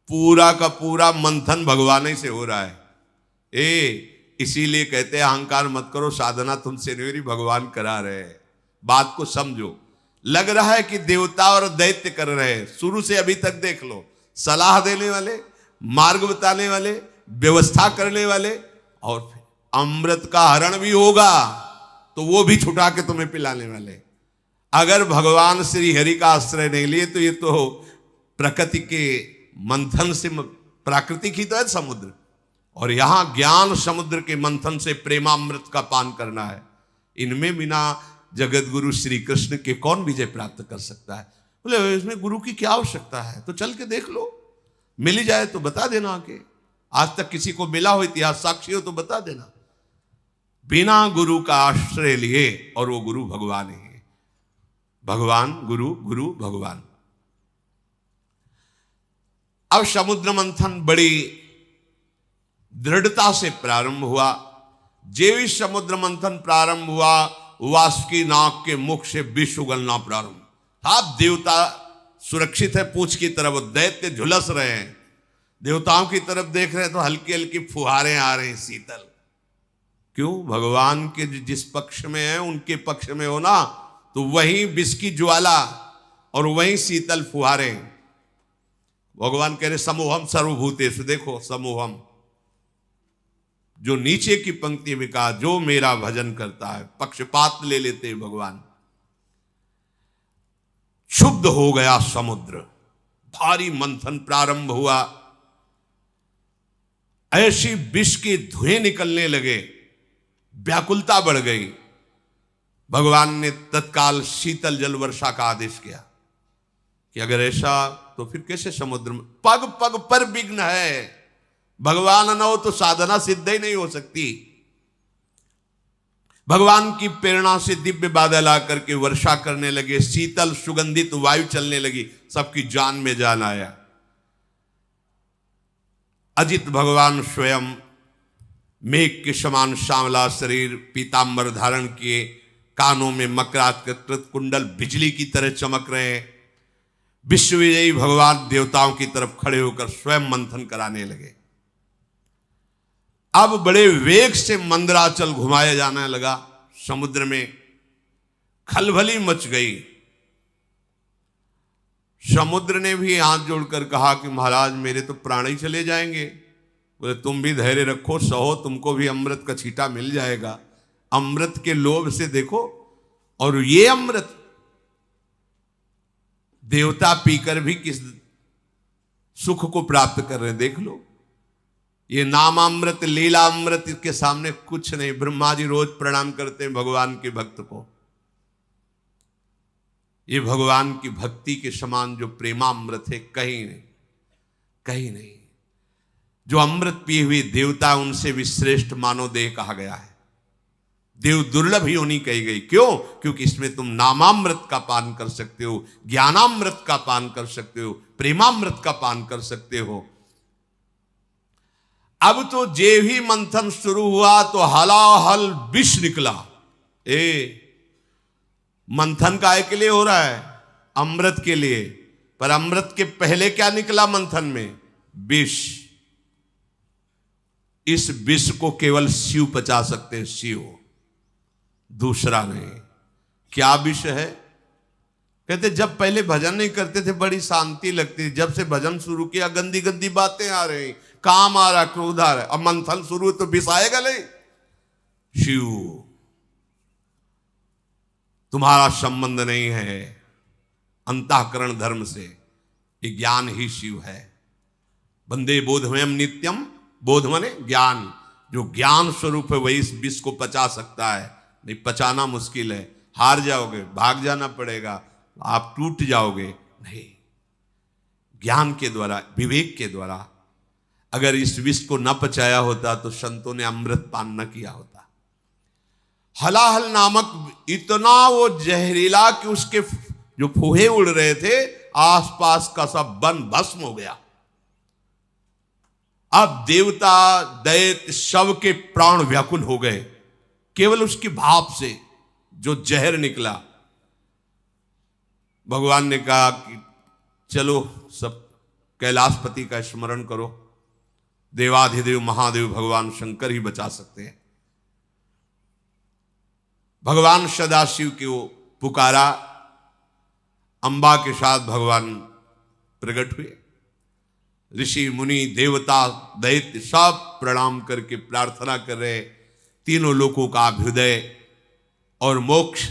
पूरा का पूरा मंथन भगवान ही से हो रहा है। इसीलिए कहते हैं अहंकार मत करो, साधना तुमसे नहीं, भगवान करा रहे हैं। बात को समझो। लग रहा है कि देवता और दैत्य कर रहे हैं, शुरू से अभी तक देख लो, सलाह देने वाले, मार्ग बताने वाले, व्यवस्था करने वाले, और फिर अमृत का हरण भी होगा तो वो भी छुटा के तुम्हें पिलाने वाले। अगर भगवान श्री हरि का आश्रय नहीं लिए तो ये तो प्रकृति के मंथन से, प्राकृतिक ही तो है समुद्र, और यहां ज्ञान समुद्र के मंथन से प्रेमामृत का पान करना है। इनमें बिना जगत गुरु श्री कृष्ण के कौन विजय प्राप्त कर सकता है? बोले इसमें गुरु की क्या आवश्यकता है, तो चल के देख लो, मिल ही जाए तो बता देना आके। आज तक किसी को मिला हो, इतिहास साक्षी हो तो बता देना। बिना गुरु का आश्रय लिए, और वो गुरु भगवान ही है। भगवान गुरु, गुरु भगवान। अब समुद्र मंथन बड़ी दृढ़ता से प्रारंभ हुआ। जेवी समुद्र मंथन प्रारंभ हुआ, वासुकी नाग के मुख से विष उगलना प्रारंभ। आप देवता सुरक्षित है पूंछ की तरफ, दैत्य झुलस रहे हैं, देवताओं की तरफ देख रहे हैं तो हल्की हल्की फुहारें आ रही शीतल। क्यों? भगवान के जिस पक्ष में है उनके पक्ष में हो ना, तो वहीं विष की ज्वाला और वहीं शीतल फुहारें। भगवान कह रहे समूहम सर्वभूतेषु, देखो समूहम, जो नीचे की पंक्ति में कहा जो मेरा भजन करता है, पक्षपात ले लेते हैं भगवान। क्षुब्ध हो गया समुद्र, भारी मंथन प्रारंभ हुआ, ऐसी विष के धुएं निकलने लगे, व्याकुलता बढ़ गई। भगवान ने तत्काल शीतल जल वर्षा का आदेश किया कि अगर ऐसा तो फिर कैसे समुद्र में, पग पग पर विघ्न है, भगवान न हो तो साधना सिद्ध ही नहीं हो सकती। भगवान की प्रेरणा से दिव्य बादल आकर के वर्षा करने लगे, शीतल सुगंधित वायु चलने लगी, सबकी जान में जान आया। अजित भगवान स्वयं मेघ के समान श्यामला शरीर, पीतांबर धारण किए, कानों में मकराकृत कुंडल बिजली की तरह चमक रहे हैं। विश्वविजयी भगवान देवताओं की तरफ खड़े होकर स्वयं मंथन कराने लगे। अब बड़े वेग से मंदराचल घुमाया जाने लगा, समुद्र में खलबली मच गई। समुद्र ने भी हाथ जोड़कर कहा कि महाराज मेरे तो प्राण ही चले जाएंगे। बोले तुम भी धैर्य रखो, सहो, तुमको भी अमृत का छींटा मिल जाएगा। अमृत के लोभ से देखो, और ये अमृत देवता पीकर भी किस सुख को प्राप्त कर रहे हैं, देख लो। ये नामामृत, लीलामृत के सामने कुछ नहीं। ब्रह्मा जी रोज प्रणाम करते हैं भगवान के भक्त को। ये भगवान की भक्ति के समान जो प्रेमामृत है, कहीं नहीं, कहीं नहीं। जो अमृत पिए हुए देवता, उनसे भी श्रेष्ठ मानव देह कहा गया है। देव दुर्लभ ही होनी कही गई। क्यों? क्योंकि इसमें तुम नामामृत का पान कर सकते हो, ज्ञानामृत का पान कर सकते हो, प्रेमामृत का पान कर सकते हो। अब तो जे ही मंथन शुरू हुआ तो हलाहल विष निकला। मंथन काय के लिए हो रहा है? अमृत के लिए। पर अमृत के पहले क्या निकला मंथन में? विष। इस विष को केवल शिव पचा सकते हैं, शिव, दूसरा नहीं। क्या विष है? कहते जब पहले भजन नहीं करते थे बड़ी शांति लगती थी, जब से भजन शुरू किया गंदी गंदी बातें आ रही, काम आ रहा, क्रोध आ रहा। अब मंथन शुरू तो विष आएगा नहीं। शिव, तुम्हारा संबंध नहीं है अंतःकरण धर्म से, ये ज्ञान ही शिव है। वंदे बोधमयम नित्यम, बोध माने ज्ञान। जो ज्ञान स्वरूप है वही इस विष को पचा सकता है, नहीं पचाना मुश्किल है। हार जाओगे, भाग जाना पड़ेगा, आप टूट जाओगे। नहीं, ज्ञान के द्वारा, विवेक के द्वारा। अगर इस विष को न पचाया होता तो संतों ने अमृत पान न किया होता। हलाहल नामक इतना वो जहरीला कि उसके जो फूहे उड़ रहे थे, आसपास का सब वन भस्म हो गया। अब देवता दैत्य सब के प्राण व्याकुल हो गए केवल उसकी भाप से जो जहर निकला। भगवान ने कहा कि चलो सब कैलाशपति का स्मरण करो, देवाधिदेव महादेव भगवान शंकर ही बचा सकते हैं। भगवान सदाशिव को पुकारा, अंबा के साथ भगवान प्रकट हुए। ऋषि मुनि देवता दैत्य सब प्रणाम करके प्रार्थना कर रहे। तीनों लोकों का अभ्युदय और मोक्ष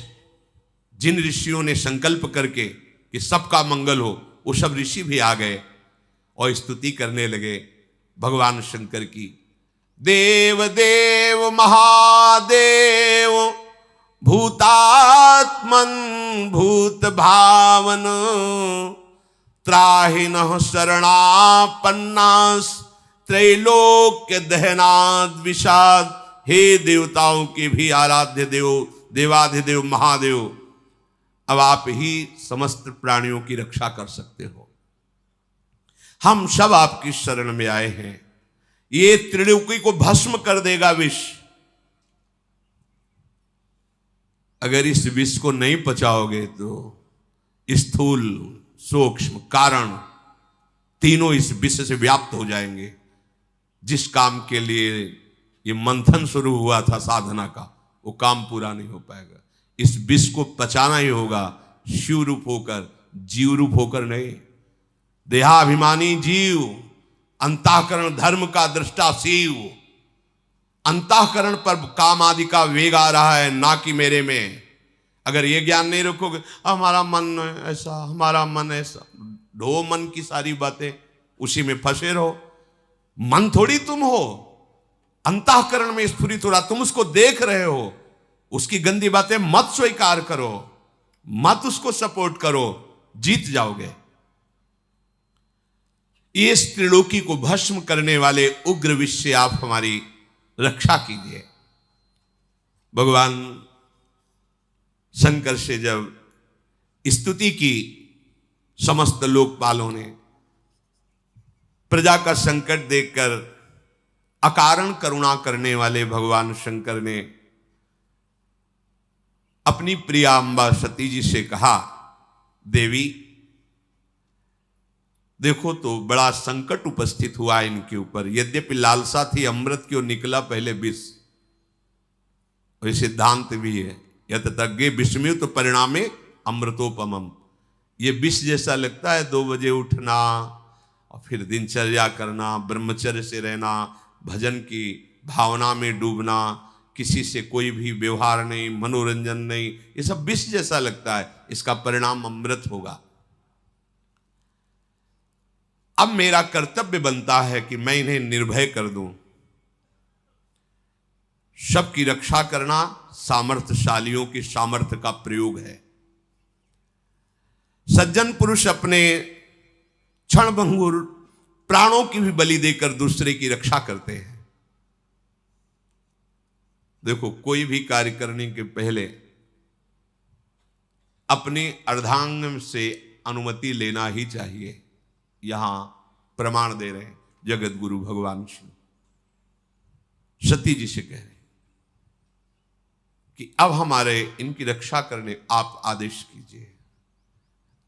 जिन ऋषियों ने संकल्प करके कि सबका मंगल हो, वो सब ऋषि भी आ गए और स्तुति करने लगे भगवान शंकर की। देव देव महादेव भूतात्मन भूत भावन त्राहिनः शरणापन्नास त्रैलोक्य दहनाद विषाद। हे देवताओं के भी आराध्य देव, देवाधिदेव महादेव, अब आप ही समस्त प्राणियों की रक्षा कर सकते हो। हम सब आपकी शरण में आए हैं। ये त्रिलोकी को भस्म कर देगा विष। अगर इस विष को नहीं पचाओगे तो स्थूल, सूक्ष्म, कारण तीनों इस विष से व्याप्त हो जाएंगे। जिस काम के लिए ये मंथन शुरू हुआ था साधना का, वो काम पूरा नहीं हो पाएगा। इस विष को पचाना ही होगा, शिव रूप होकर, जीव रूप होकर नहीं। देहाभिमानी जीव, अंतःकरण धर्म का दृष्टा शिव। अंतःकरण पर काम आदि का वेग आ रहा है, ना कि मेरे में। अगर ये ज्ञान नहीं रखोगे, हमारा मन ऐसा, हमारा मन ऐसा, ढो मन की सारी बातें, उसी में फंसे रहो। मन थोड़ी तुम हो, अंतःकरण में स्फुरित हो रहा, तुम उसको देख रहे हो। उसकी गंदी बातें मत स्वीकार करो, मत उसको सपोर्ट करो, जीत जाओगे। इस त्रिलोकी को भस्म करने वाले उग्र विष से आप हमारी रक्षा कीजिए। भगवान शंकर से जब स्तुति की समस्त लोकपालों ने, प्रजा का संकट देखकर अकारण करुणा करने वाले भगवान शंकर ने अपनी प्रिया अंबा सती जी से कहा, देवी देखो तो बड़ा संकट उपस्थित हुआ इनके ऊपर। यद्यपि लालसा थी अमृत की, और निकला पहले विष। और सिद्धांत भी है, यत तज्ञे विषम्यु तो परिणामे अमृतोपमम। ये विष जैसा लगता है, 2 बजे उठना और फिर दिनचर्या करना, ब्रह्मचर्य से रहना, भजन की भावना में डूबना, किसी से कोई भी व्यवहार नहीं, मनोरंजन नहीं, ये सब विष जैसा लगता है। इसका परिणाम अमृत होगा। अब मेरा कर्तव्य बनता है कि मैं इन्हें निर्भय कर दूं। सबकी रक्षा करना सामर्थ्यशालियों की सामर्थ्य का प्रयोग है। सज्जन पुरुष अपने क्षणभंगुर प्राणों की भी बलि देकर दूसरे की रक्षा करते हैं। देखो, कोई भी कार्य करने के पहले अपने अर्धांग से अनुमति लेना ही चाहिए। यहां प्रमाण दे रहे हैं जगत गुरु भगवान शिव, सती जी से कह रहे हैं कि अब हमारे इनकी रक्षा करने आप आदेश कीजिए,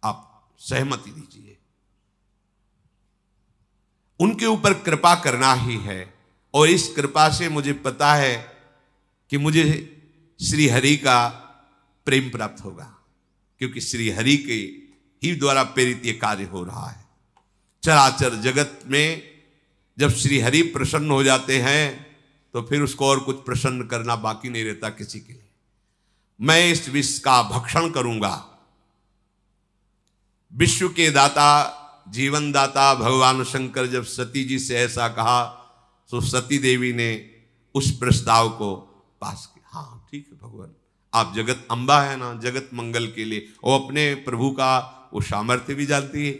आप सहमति दीजिए। उनके ऊपर कृपा करना ही है, और इस कृपा से मुझे पता है कि मुझे श्री हरि का प्रेम प्राप्त होगा, क्योंकि श्री हरि के ही द्वारा प्रेरित ये कार्य हो रहा है। चराचर जगत में जब श्री हरि प्रसन्न हो जाते हैं तो फिर उसको और कुछ प्रसन्न करना बाकी नहीं रहता किसी के लिए। मैं इस विष का भक्षण करूंगा। विश्व के दाता, जीवन दाता भगवान शंकर जब सती जी से ऐसा कहा तो सती देवी ने उस प्रस्ताव को पास किया। हाँ ठीक है भगवान, आप जगत अम्बा है ना, जगत मंगल के लिए, और अपने प्रभु का वो सामर्थ्य भी जानती है।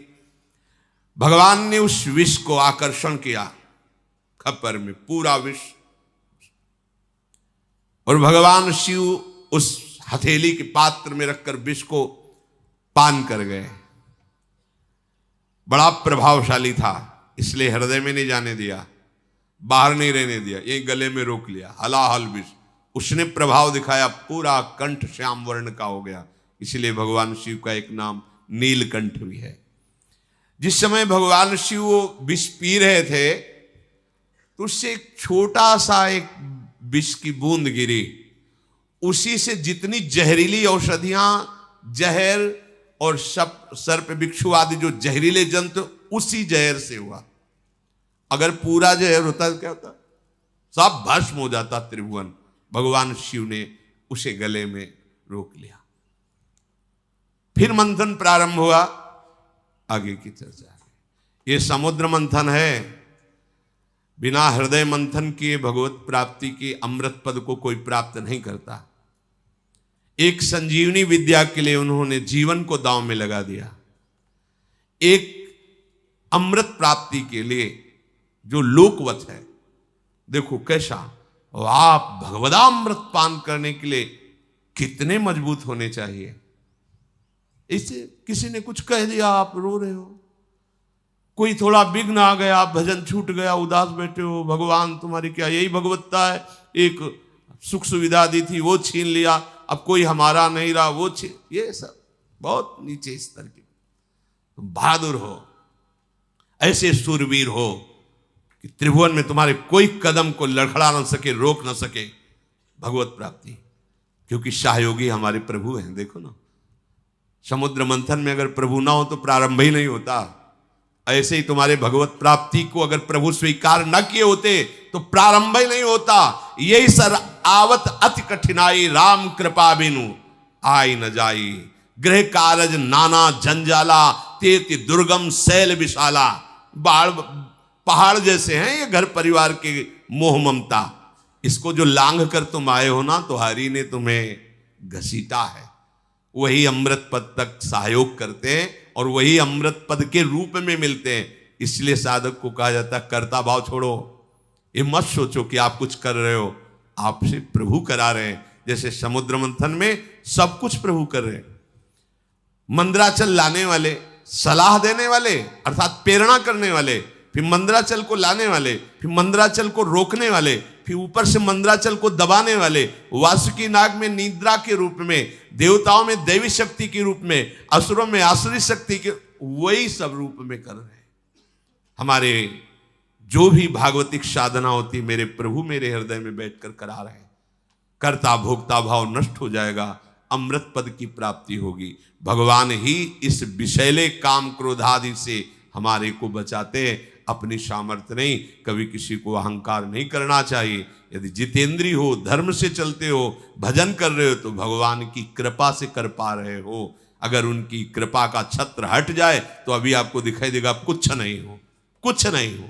भगवान ने उस विष को आकर्षण किया, खप्पर में पूरा विष, और भगवान शिव उस हथेली के पात्र में रखकर विष को पान कर गए। बड़ा प्रभावशाली था, इसलिए हृदय में नहीं जाने दिया, बाहर नहीं रहने दिया, ये गले में रोक लिया। हलाहल विष उसने प्रभाव दिखाया, पूरा कंठ श्याम वर्ण का हो गया। इसलिए भगवान शिव का एक नाम नीलकंठ भी है। जिस समय भगवान शिव विष पी रहे थे तो उससे एक छोटा सा एक विष की बूंद गिरी, उसी से जितनी जहरीली औषधियां, जहर और सर्प बिच्छू आदि जो जहरीले जंतु, उसी जहर से हुआ। अगर पूरा जहर होता तो क्या होता, सब भस्म हो जाता त्रिभुवन। भगवान शिव ने उसे गले में रोक लिया। फिर मंथन प्रारंभ हुआ, आगे की चर्चा है। ये समुद्र मंथन है, बिना हृदय मंथन किए भगवत प्राप्ति के अमृत पद को कोई प्राप्त नहीं करता। एक संजीवनी विद्या के लिए उन्होंने जीवन को दांव में लगा दिया। एक अमृत प्राप्ति के लिए जो लोकवत है, देखो कैसा, आप भगवदामृत पान करने के लिए कितने मजबूत होने चाहिए। इसे किसी ने कुछ कह दिया, आप रो रहे हो, कोई थोड़ा विघ्न आ गया, भजन छूट गया, उदास बैठे हो, भगवान तुम्हारी क्या यही भगवत्ता है, एक सुख सुविधा दी थी वो छीन लिया, अब कोई हमारा नहीं रहा वो छीन, ये सब बहुत नीचे स्तर के। तुम बहादुर हो, ऐसे सूरवीर हो कि त्रिभुवन में तुम्हारे कोई कदम को लड़खड़ा न सके, रोक न सके भगवत प्राप्ति, क्योंकि शाहयोगी हमारे प्रभु हैं। देखो ना, समुद्र मंथन में अगर प्रभु ना हो तो प्रारंभ ही नहीं होता। ऐसे ही तुम्हारे भगवत प्राप्ति को अगर प्रभु स्वीकार न किए होते तो प्रारंभ ही नहीं होता। यही सर आवत अति कठिनाई, राम कृपा बिनु आई न जाई, गृह कारज नाना जंजाला, तेति दुर्गम शैल विशाला। पहाड़ जैसे हैं ये घर परिवार के मोह ममता, इसको जो लांघ कर तुम आए हो ना, तो हरि ने तुम्हें घसीटा है। वही अमृत पद तक सहयोग करते हैं और वही अमृत पद के रूप में मिलते हैं। इसलिए साधक को कहा जाता है कर्ता भाव छोड़ो। ये मत सोचो कि आप कुछ कर रहे हो, आपसे प्रभु करा रहे हैं। जैसे समुद्र मंथन में सब कुछ प्रभु कर रहे हैं। मंदराचल लाने वाले, सलाह देने वाले अर्थात प्रेरणा करने वाले, फिर मंदराचल को लाने वाले, फिर मंदराचल को रोकने वाले, फिर ऊपर से मंदराचल को दबाने वाले, वासुकी नाग में निद्रा के रूप में, देवताओं में दैवी शक्ति के रूप में, असुरों में आसुरी शक्ति के, वही सब रूप में कर रहे हैं। हमारे जो भी भागवतिक साधना होती मेरे प्रभु मेरे हृदय में बैठकर करा रहे हैं। कर्ता भोक्ता भाव नष्ट हो जाएगा, अमृत पद की प्राप्ति होगी। भगवान ही इस विषैले काम क्रोधादि से हमारे को बचाते हैं, अपनी सामर्थ्य नहीं। कभी किसी को अहंकार नहीं करना चाहिए। यदि जितेंद्री हो, धर्म से चलते हो, भजन कर रहे हो तो भगवान की कृपा से कर पा रहे हो। अगर उनकी कृपा का छत्र हट जाए तो अभी आपको दिखाई देगा आप कुछ नहीं हो, कुछ नहीं हो।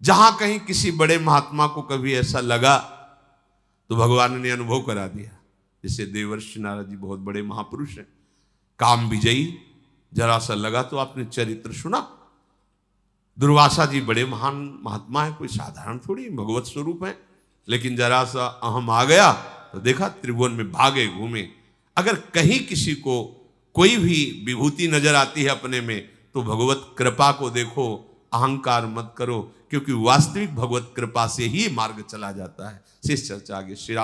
जहां कहीं किसी बड़े महात्मा को कभी ऐसा लगा तो भगवान ने अनुभव करा दिया। जैसे देवर्षि नारद जी बहुत बड़े महापुरुष हैं, काम विजयी, जरा सा लगा तो आपने चरित्र सुना। दुर्वासा जी बड़े महान महात्मा है, कोई साधारण थोड़ी, भगवत स्वरूप है, लेकिन जरा सा अहम आ गया तो देखा त्रिभुवन में भागे घूमे। अगर कहीं किसी को कोई भी विभूति नजर आती है अपने में तो भगवत कृपा को देखो, अहंकार मत करो, क्योंकि वास्तविक भगवत कृपा से ही मार्ग चला जाता है। शेष चर्चा आगे। श्री